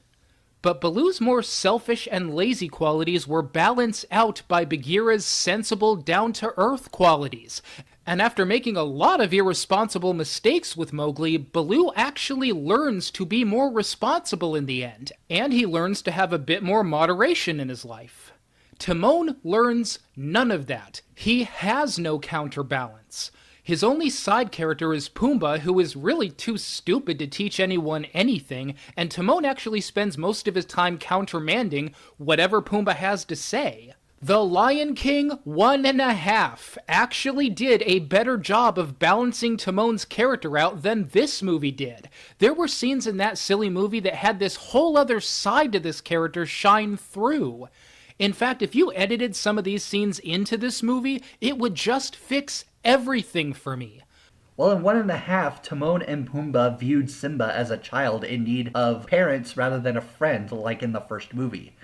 But Baloo's more selfish and lazy qualities were balanced out by Bagheera's sensible, down-to-earth qualities. And after making a lot of irresponsible mistakes with Mowgli, Baloo actually learns to be more responsible in the end, and he learns to have a bit more moderation in his life. Timon learns none of that. He has no counterbalance. His only side character is Pumbaa, who is really too stupid to teach anyone anything, and Timon actually spends most of his time countermanding whatever Pumbaa has to say. The Lion King 1.5 actually did a better job of balancing Timon's character out than this movie did. There were scenes in that silly movie that had this whole other side to this character shine through. In fact, if you edited some of these scenes into this movie, it would just fix everything for me. Well, in 1.5, Timon and Pumbaa viewed Simba as a child in need of parents rather than a friend like in the first movie.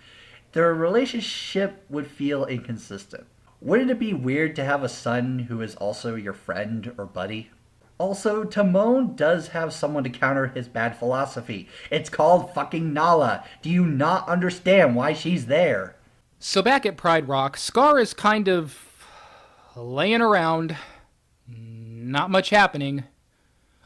Their relationship would feel inconsistent. Wouldn't it be weird to have a son who is also your friend or buddy? Also, Timon does have someone to counter his bad philosophy. It's called fucking Nala. Do you not understand why she's there? So back at Pride Rock, Scar is kind of laying around. Not much happening.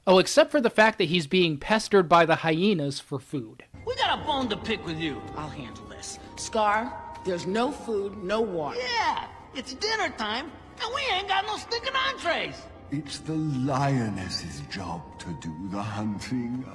Oh, except for the fact that he's being pestered by the hyenas for food. We got a bone to pick with you. I'll handle this. Scar, there's no food, no water. Yeah, it's dinner time, and we ain't got no stinking entrees. It's the lioness's job to do the hunting.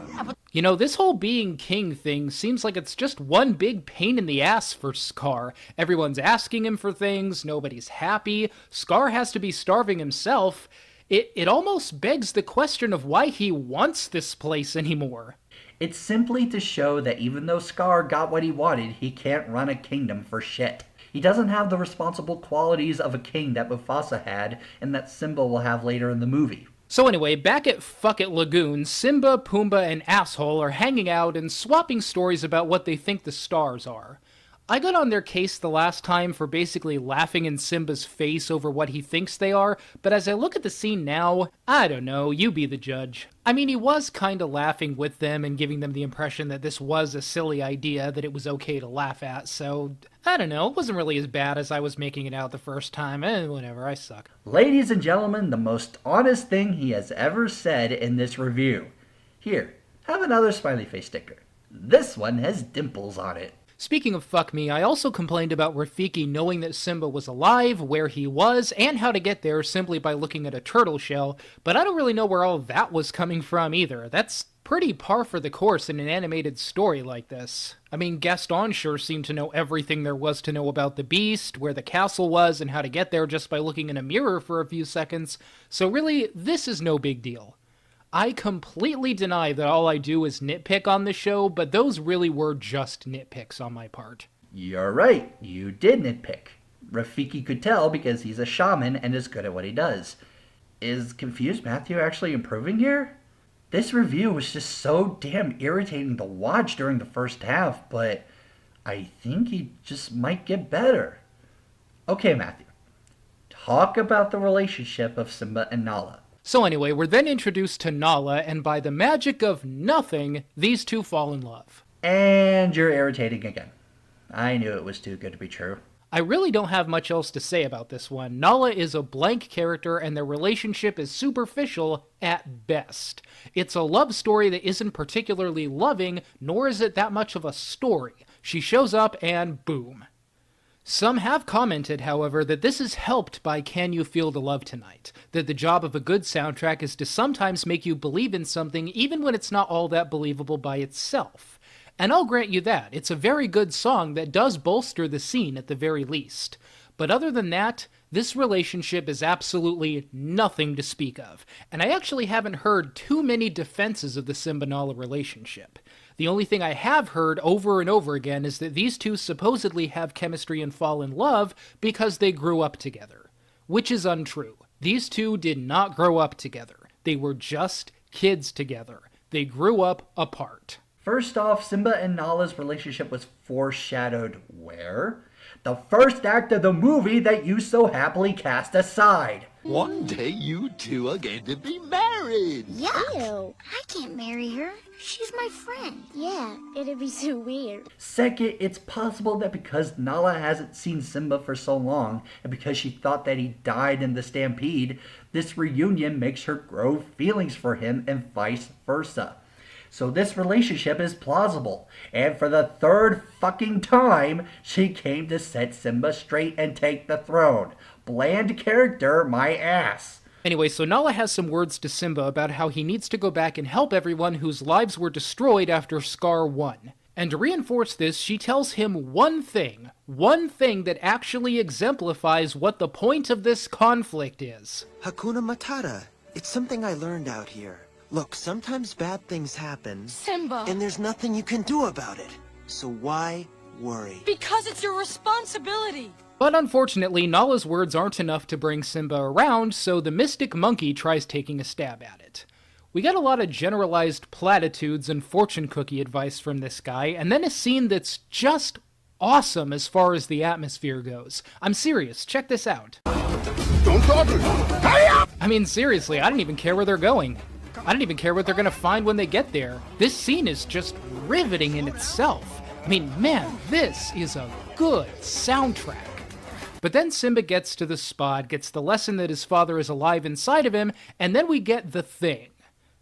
You know, this whole being king thing seems like it's just one big pain in the ass for Scar. Everyone's asking him for things, nobody's happy, Scar has to be starving himself. It almost begs the question of why he wants this place anymore. It's simply to show that even though Scar got what he wanted, he can't run a kingdom for shit. He doesn't have the responsible qualities of a king that Mufasa had and that Simba will have later in the movie. So anyway, back at Fuck It Lagoon, Simba, Pumbaa, and Asshole are hanging out and swapping stories about what they think the stars are. I got on their case the last time for basically laughing in Simba's face over what he thinks they are, but as I look at the scene now, I don't know, you be the judge. I mean, he was kinda laughing with them and giving them the impression that this was a silly idea that it was okay to laugh at, so I don't know, it wasn't really as bad as I was making it out the first time, whatever, I suck. Ladies and gentlemen, the most honest thing he has ever said in this review. Here, have another smiley face sticker. This one has dimples on it. Speaking of fuck me, I also complained about Rafiki knowing that Simba was alive, where he was, and how to get there simply by looking at a turtle shell, but I don't really know where all that was coming from either. That's pretty par for the course in an animated story like this. I mean, Gaston sure seemed to know everything there was to know about the beast, where the castle was, and how to get there just by looking in a mirror for a few seconds, so really, this is no big deal. I completely deny that all I do is nitpick on this show, but those really were just nitpicks on my part. You're right, you did nitpick. Rafiki could tell because he's a shaman and is good at what he does. Is Confused Matthew actually improving here? This review was just so damn irritating to watch during the first half, but I think he just might get better. Okay, Matthew, talk about the relationship of Simba and Nala. So anyway, we're then introduced to Nala, and by the magic of nothing, these two fall in love. And you're irritating again. I knew it was too good to be true. I really don't have much else to say about this one. Nala is a blank character, and their relationship is superficial at best. It's a love story that isn't particularly loving, nor is it that much of a story. She shows up, and boom. Some have commented, however, that this is helped by Can You Feel the Love Tonight? That the job of a good soundtrack is to sometimes make you believe in something even when it's not all that believable by itself. And I'll grant you that. It's a very good song that does bolster the scene at the very least. But other than that, This relationship is absolutely nothing to speak of, and I actually haven't heard too many defenses of the Simba-Nala relationship. The only thing I have heard over and over again is that these two supposedly have chemistry and fall in love because they grew up together, which is untrue. These two did not grow up together. They were just kids together. They grew up apart. First off, Simba and Nala's relationship was foreshadowed where? The first act of the movie that you so happily cast aside. One day you two are going to be married. Yuck. Ew. I can't marry her. She's my friend. Yeah, it'd be so weird. Second, it's possible that because Nala hasn't seen Simba for so long, and because she thought that he died in the stampede, this reunion makes her grow feelings for him and vice versa. So this relationship is plausible, and for the third fucking time, she came to set Simba straight and take the throne. Bland character, my ass. Anyway, so Nala has some words to Simba about how he needs to go back and help everyone whose lives were destroyed after Scar won. And to reinforce this, she tells him one thing that actually exemplifies what the point of this conflict is. Hakuna Matata. It's something I learned out here. Look, sometimes bad things happen. Simba! And there's nothing you can do about it. So why worry? Because it's your responsibility! But unfortunately, Nala's words aren't enough to bring Simba around, so the mystic monkey tries taking a stab at it. We get a lot of generalized platitudes and fortune cookie advice from this guy, and then a scene that's just awesome as far as the atmosphere goes. I'm serious, check this out. Don't dawdle! Hurry up! I mean, seriously, I don't even care where they're going. I don't even care what they're gonna find when they get there. This scene is just riveting in itself. I mean, man, this is a good soundtrack. But then Simba gets to the spot, gets the lesson that his father is alive inside of him, and then we get the thing.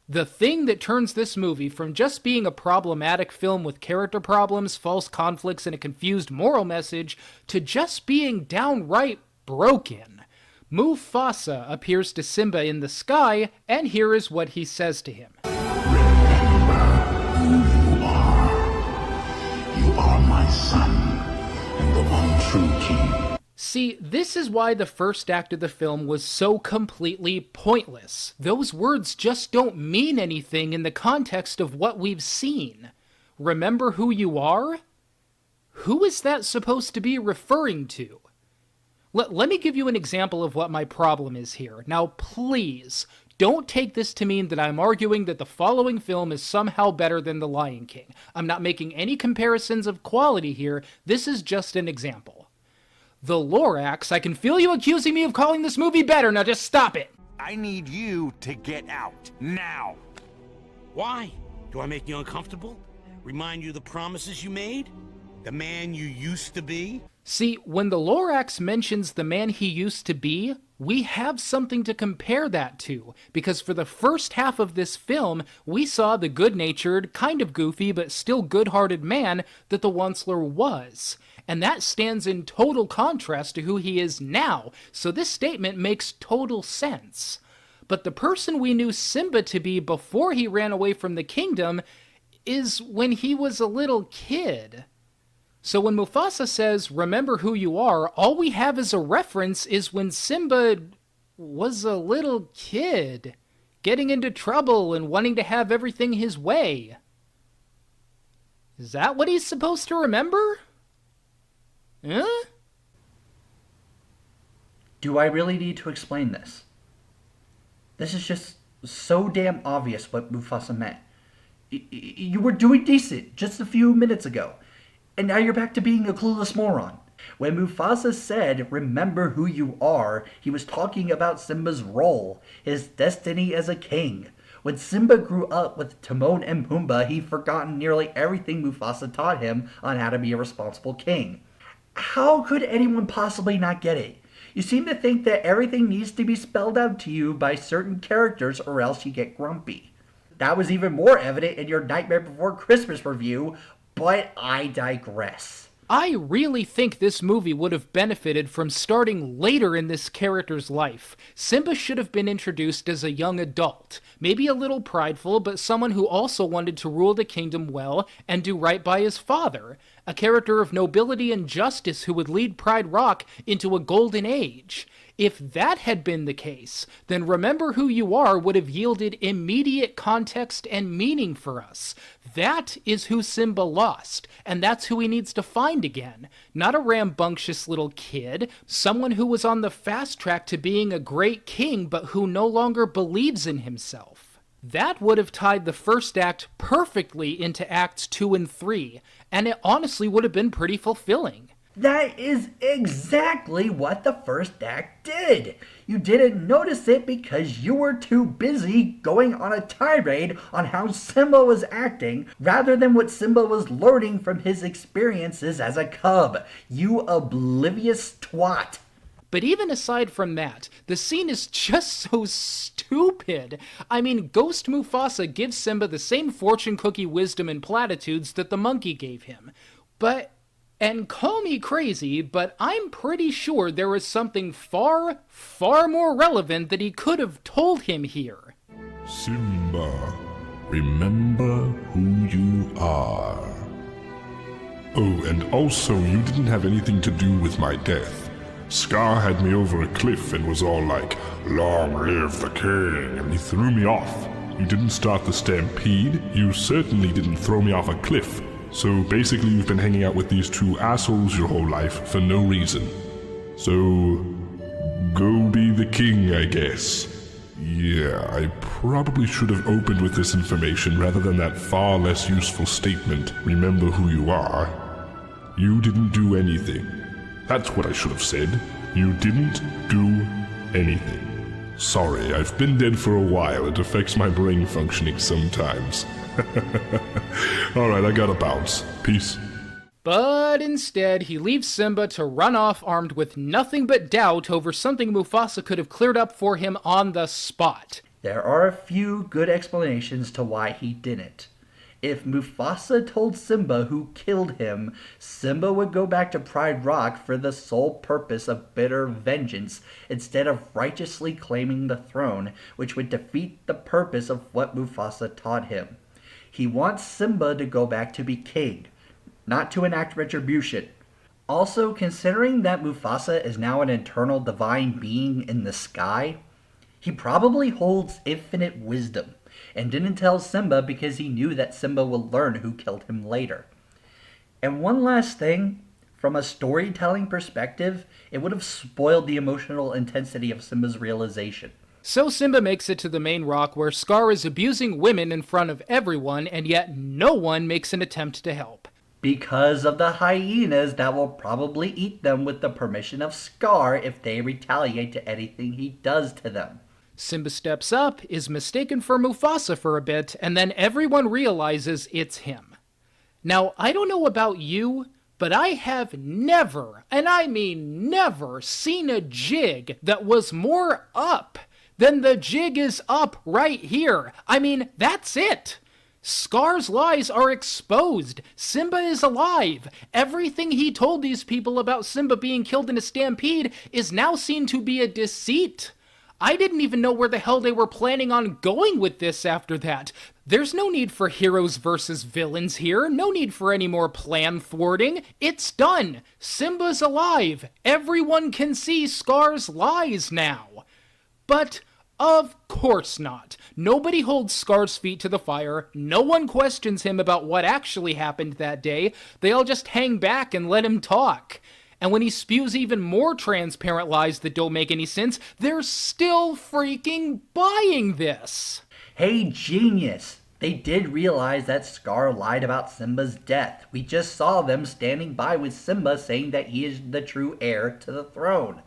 The thing that turns this movie from just being a problematic film with character problems, false conflicts, and a confused moral message, to just being downright broken. Mufasa appears to Simba in the sky, and here is what he says to him. Remember who you are. You are my son, and the one true king. See, this is why the first act of the film was so completely pointless. Those words just don't mean anything in the context of what we've seen. Remember who you are? Who is that supposed to be referring to? Let me give you an example of what my problem is here. Now, please, don't take this to mean that I'm arguing that the following film is somehow better than The Lion King. I'm not making any comparisons of quality here. This is just an example. The Lorax, I can feel you accusing me of calling this movie better. Now just stop it. I need you to get out, now. Why? Do I make you uncomfortable? Remind you of the promises you made? The man you used to be? See, when the Lorax mentions the man he used to be, we have something to compare that to, because for the first half of this film, we saw the good-natured, kind of goofy, but still good-hearted man that the Onceler was. And that stands in total contrast to who he is now, so this statement makes total sense. But the person we knew Simba to be before he ran away from the kingdom is when he was a little kid. So when Mufasa says, remember who you are, all we have as a reference is when Simba was a little kid, getting into trouble and wanting to have everything his way. Is that what he's supposed to remember? Huh? Do I really need to explain this? This is just so damn obvious what Mufasa meant. You were doing decent just a few minutes ago. And now you're back to being a clueless moron. When Mufasa said, remember who you are, he was talking about Simba's role, his destiny as a king. When Simba grew up with Timon and Pumbaa, he'd forgotten nearly everything Mufasa taught him on how to be a responsible king. How could anyone possibly not get it? You seem to think that everything needs to be spelled out to you by certain characters or else you get grumpy. That was even more evident in your Nightmare Before Christmas review, but I digress. I really think this movie would have benefited from starting later in this character's life. Simba should have been introduced as a young adult, maybe a little prideful, but someone who also wanted to rule the kingdom well and do right by his father. A character of nobility and justice who would lead Pride Rock into a golden age. If that had been the case, then Remember Who You Are would have yielded immediate context and meaning for us. That is who Simba lost, and that's who he needs to find again. Not a rambunctious little kid, someone who was on the fast track to being a great king, but who no longer believes in himself. That would have tied the first act perfectly into Acts 2 and 3, and it honestly would have been pretty fulfilling. That is exactly what the first act did. You didn't notice it because you were too busy going on a tirade on how Simba was acting rather than what Simba was learning from his experiences as a cub. You oblivious twat. But even aside from that, the scene is just so stupid. I mean, Ghost Mufasa gives Simba the same fortune cookie wisdom and platitudes that the monkey gave him. And call me crazy, but I'm pretty sure there was something far, far more relevant that he could have told him here. Simba, remember who you are. Oh, and also you didn't have anything to do with my death. Scar had me over a cliff and was all like, "Long live the king," and he threw me off. You didn't start the stampede, you certainly didn't throw me off a cliff. So basically you've been hanging out with these two assholes your whole life for no reason. So, go be the king, I guess. Yeah, I probably should have opened with this information rather than that far less useful statement, "Remember who you are." You didn't do anything. That's what I should have said. You didn't do anything. Sorry, I've been dead for a while. It affects my brain functioning sometimes. Alright, I gotta bounce. Peace. But instead, he leaves Simba to run off armed with nothing but doubt over something Mufasa could have cleared up for him on the spot. There are a few good explanations to why he didn't. If Mufasa told Simba who killed him, Simba would go back to Pride Rock for the sole purpose of bitter vengeance instead of righteously claiming the throne, which would defeat the purpose of what Mufasa taught him. He wants Simba to go back to be king, not to enact retribution. Also, considering that Mufasa is now an eternal divine being in the sky, he probably holds infinite wisdom, and didn't tell Simba because he knew that Simba would learn who killed him later. And one last thing, from a storytelling perspective, it would have spoiled the emotional intensity of Simba's realization. So Simba makes it to the main rock where Scar is abusing women in front of everyone, and yet no one makes an attempt to help. Because of the hyenas that will probably eat them with the permission of Scar if they retaliate to anything he does to them. Simba steps up, is mistaken for Mufasa for a bit, and then everyone realizes it's him. Now, I don't know about you, but I have never, and I mean never, seen a jig that was more up than the jig is up right here. I mean, that's it. Scar's lies are exposed. Simba is alive. Everything he told these people about Simba being killed in a stampede is now seen to be a deceit. I didn't even know where the hell they were planning on going with this after that. There's no need for heroes versus villains here. No need for any more plan thwarting. It's done. Simba's alive. Everyone can see Scar's lies now. But of course not. Nobody holds Scar's feet to the fire. No one questions him about what actually happened that day. They all just hang back and let him talk. And when he spews even more transparent lies that don't make any sense, they're still freaking buying this. Hey, genius! They did realize that Scar lied about Simba's death. We just saw them standing by with Simba saying that he is the true heir to the throne.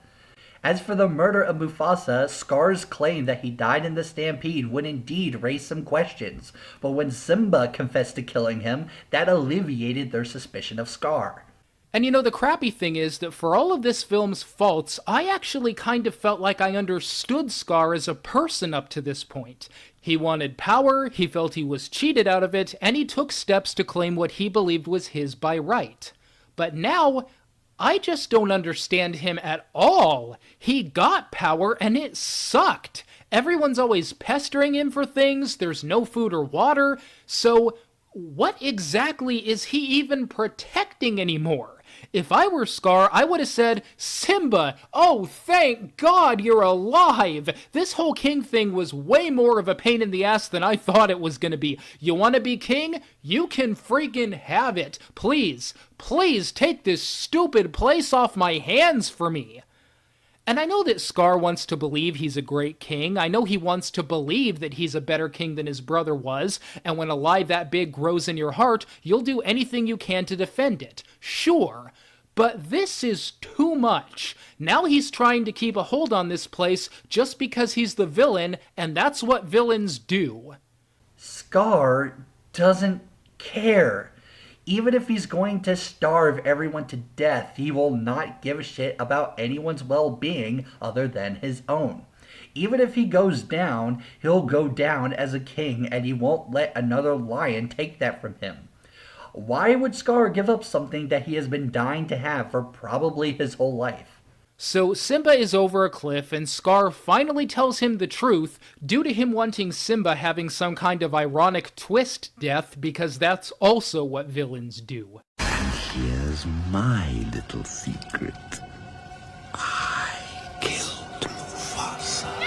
As for the murder of Mufasa, Scar's claim that he died in the stampede would indeed raise some questions, but when Simba confessed to killing him, that alleviated their suspicion of Scar. And you know, the crappy thing is that for all of this film's faults, I actually kind of felt like I understood Scar as a person up to this point. He wanted power, he felt he was cheated out of it, and he took steps to claim what he believed was his by right. But now, I just don't understand him at all. He got power and it sucked. Everyone's always pestering him for things, there's no food or water, so what exactly is he even protecting anymore? If I were Scar, I would have said, Simba, oh, thank God you're alive. This whole king thing was way more of a pain in the ass than I thought it was going to be. You want to be king? You can freaking have it. Please, please take this stupid place off my hands for me. And I know that Scar wants to believe he's a great king. I know he wants to believe that he's a better king than his brother was, and when a lie that big grows in your heart, you'll do anything you can to defend it. Sure, but this is too much. Now he's trying to keep a hold on this place just because he's the villain, and that's what villains do. Scar doesn't care. Even if he's going to starve everyone to death, he will not give a shit about anyone's well-being other than his own. Even if he goes down, he'll go down as a king and he won't let another lion take that from him. Why would Scar give up something that he has been dying to have for probably his whole life? So Simba is over a cliff and Scar finally tells him the truth due to him wanting Simba having some kind of ironic twist death because that's also what villains do. And here's my little secret. I killed Mufasa.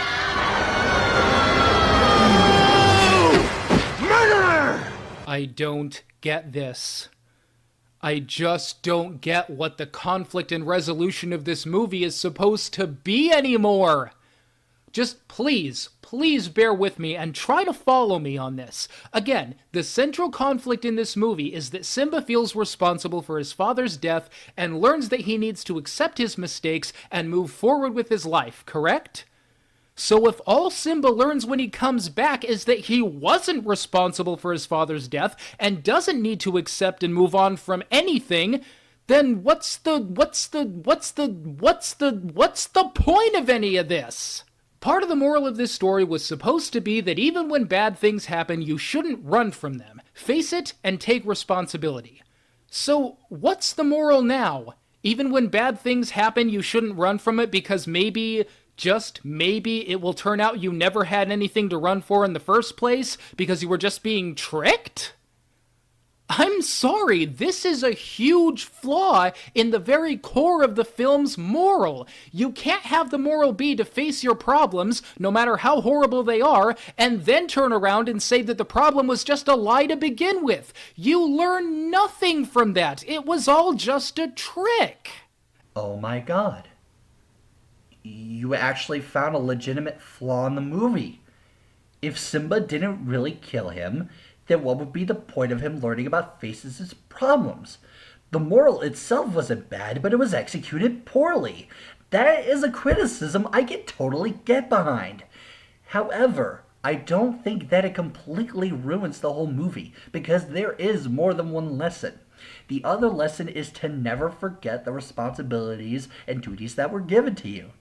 No! Murderer! I don't get this. I just don't get what the conflict and resolution of this movie is supposed to be anymore. Just please bear with me and try to follow me on this. Again, the central conflict in this movie is that Simba feels responsible for his father's death and learns that he needs to accept his mistakes and move forward with his life, correct? So if all Simba learns when he comes back is that he wasn't responsible for his father's death and doesn't need to accept and move on from anything, then what's the point of any of this? Part of the moral of this story was supposed to be that even when bad things happen, you shouldn't run from them. Face it and take responsibility. So what's the moral now? Even when bad things happen, you shouldn't run from it because maybe, just maybe, it will turn out you never had anything to run for in the first place because you were just being tricked? I'm sorry, this is a huge flaw in the very core of the film's moral. You can't have the moral be to face your problems, no matter how horrible they are, and then turn around and say that the problem was just a lie to begin with. You learn nothing from that. It was all just a trick. Oh my god. You actually found a legitimate flaw in the movie. If Simba didn't really kill him, then what would be the point of him learning about Faces' problems? The moral itself wasn't bad, but it was executed poorly. That is a criticism I can totally get behind. However, I don't think that it completely ruins the whole movie, because there is more than one lesson. The other lesson is to never forget the responsibilities and duties that were given to you.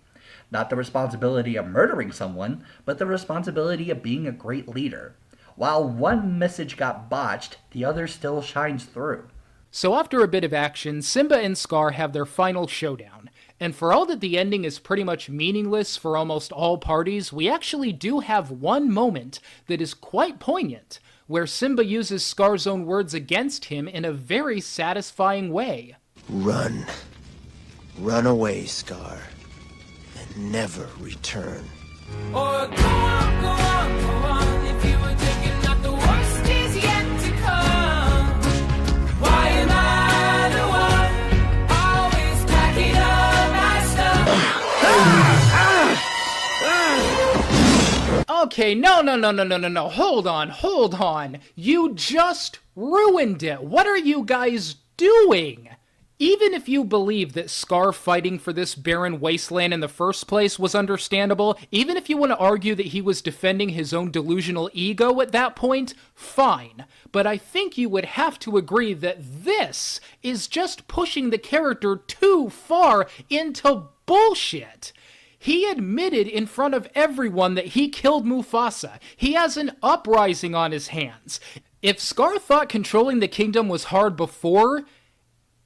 Not the responsibility of murdering someone, but the responsibility of being a great leader. While one message got botched, the other still shines through. So after a bit of action, Simba and Scar have their final showdown. And for all that the ending is pretty much meaningless for almost all parties, we actually do have one moment that is quite poignant, where Simba uses Scar's own words against him in a very satisfying way. Run. Run away, Scar. And never return. Or go on, go on, go on. If you were thinking that the worst is yet to come, why am I the one always packing up my stuff? Okay, no. Hold on. You just ruined it. What are you guys doing? Even if you believe that Scar fighting for this barren wasteland in the first place was understandable, even if you want to argue that he was defending his own delusional ego at that point, fine. But I think you would have to agree that this is just pushing the character too far into bullshit. He admitted in front of everyone that he killed Mufasa. He has an uprising on his hands. If Scar thought controlling the kingdom was hard before,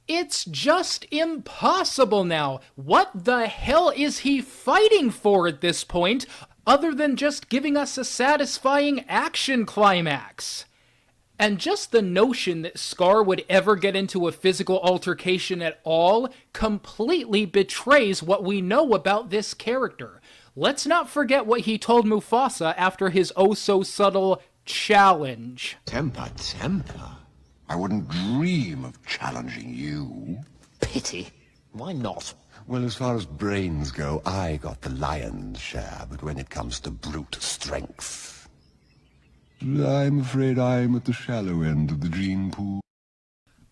It's just impossible now. What the hell is he fighting for at this point, other than just giving us a satisfying action climax? And just the notion that Scar would ever get into a physical altercation at all completely betrays what we know about this character. Let's not forget what he told Mufasa after his oh-so-subtle challenge. Temper. I wouldn't dream of challenging you. Pity. Why not? Well, as far as brains go, I got the lion's share, but when it comes to brute strength, I'm afraid I'm at the shallow end of the gene pool.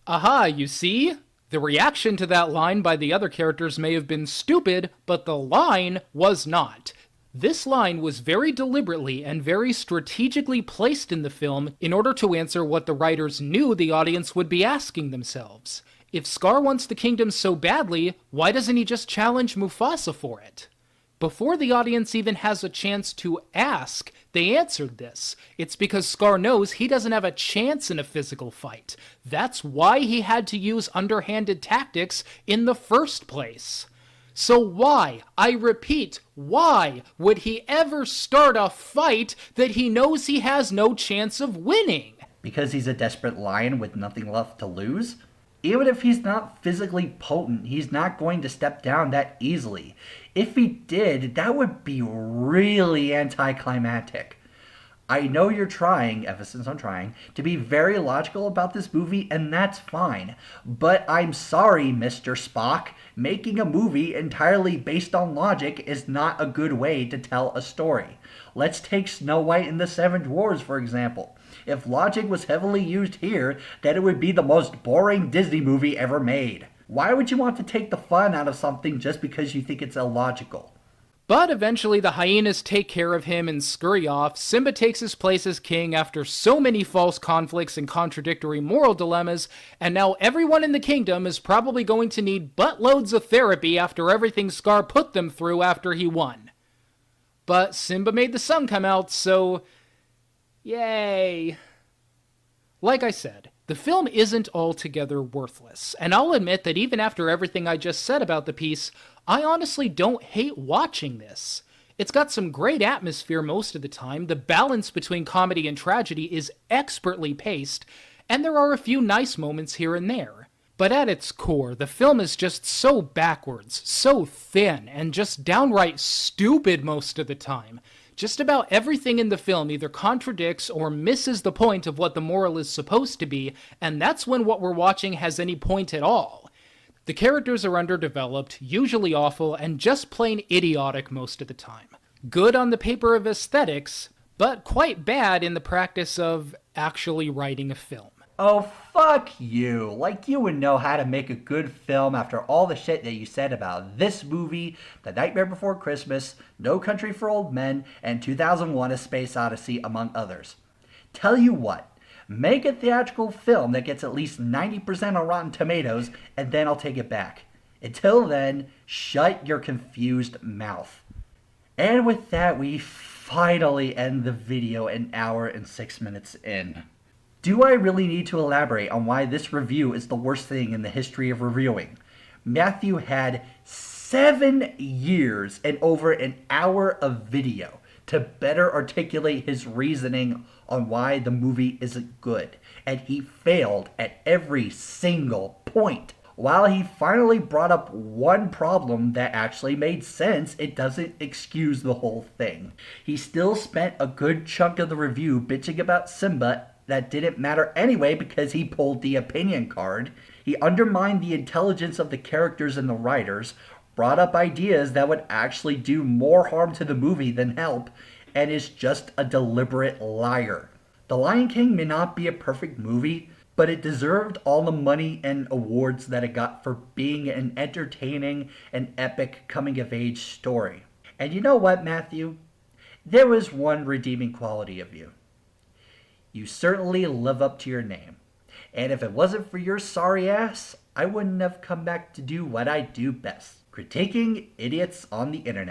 Aha, you see? The reaction to that line by the other characters may have been stupid, but the line was not. This line was very deliberately and very strategically placed in the film in order to answer what the writers knew the audience would be asking themselves. If Scar wants the kingdom so badly, why doesn't he just challenge Mufasa for it? Before the audience even has a chance to ask, they answered this. It's because Scar knows he doesn't have a chance in a physical fight. That's why he had to use underhanded tactics in the first place. So why, I repeat, why would he ever start a fight that he knows he has no chance of winning? Because he's a desperate lion with nothing left to lose? Even if he's not physically potent, he's not going to step down that easily. If he did, that would be really anticlimactic. I know you're trying, ever since I'm trying, to be very logical about this movie, and that's fine. But I'm sorry, Mr. Spock. Making a movie entirely based on logic is not a good way to tell a story. Let's take Snow White and the Seven Dwarfs, for example. If logic was heavily used here, then it would be the most boring Disney movie ever made. Why would you want to take the fun out of something just because you think it's illogical? But eventually the hyenas take care of him and scurry off. Simba takes his place as king after so many false conflicts and contradictory moral dilemmas, and now everyone in the kingdom is probably going to need buttloads of therapy after everything Scar put them through after he won. But Simba made the sun come out, so yay. Like I said, the film isn't altogether worthless, and I'll admit that even after everything I just said about the piece, I honestly don't hate watching this. It's got some great atmosphere most of the time, the balance between comedy and tragedy is expertly paced, and there are a few nice moments here and there. But at its core, the film is just so backwards, so thin, and just downright stupid most of the time. Just about everything in the film either contradicts or misses the point of what the moral is supposed to be, and that's when what we're watching has any point at all. The characters are underdeveloped, usually awful, and just plain idiotic most of the time. Good on the paper of aesthetics, but quite bad in the practice of actually writing a film. Oh, fuck you. Like you would know how to make a good film after all the shit that you said about this movie, The Nightmare Before Christmas, No Country for Old Men, and 2001: A Space Odyssey, among others. Tell you what, make a theatrical film that gets at least 90% on Rotten Tomatoes, and then I'll take it back. Until then, shut your confused mouth. And with that, we finally end the video an hour and 6 minutes in. Do I really need to elaborate on why this review is the worst thing in the history of reviewing? Matthew had 7 years and over an hour of video to better articulate his reasoning on why the movie isn't good, and he failed at every single point. While he finally brought up one problem that actually made sense, it doesn't excuse the whole thing. He still spent a good chunk of the review bitching about Simba that didn't matter anyway because he pulled the opinion card. He undermined the intelligence of the characters and the writers, brought up ideas that would actually do more harm to the movie than help, and is just a deliberate liar. The Lion King may not be a perfect movie, but it deserved all the money and awards that it got for being an entertaining and epic coming-of-age story. And you know what, Matthew? There was one redeeming quality of you. You certainly live up to your name. And if it wasn't for your sorry ass, I wouldn't have come back to do what I do best. Critiquing idiots on the internet.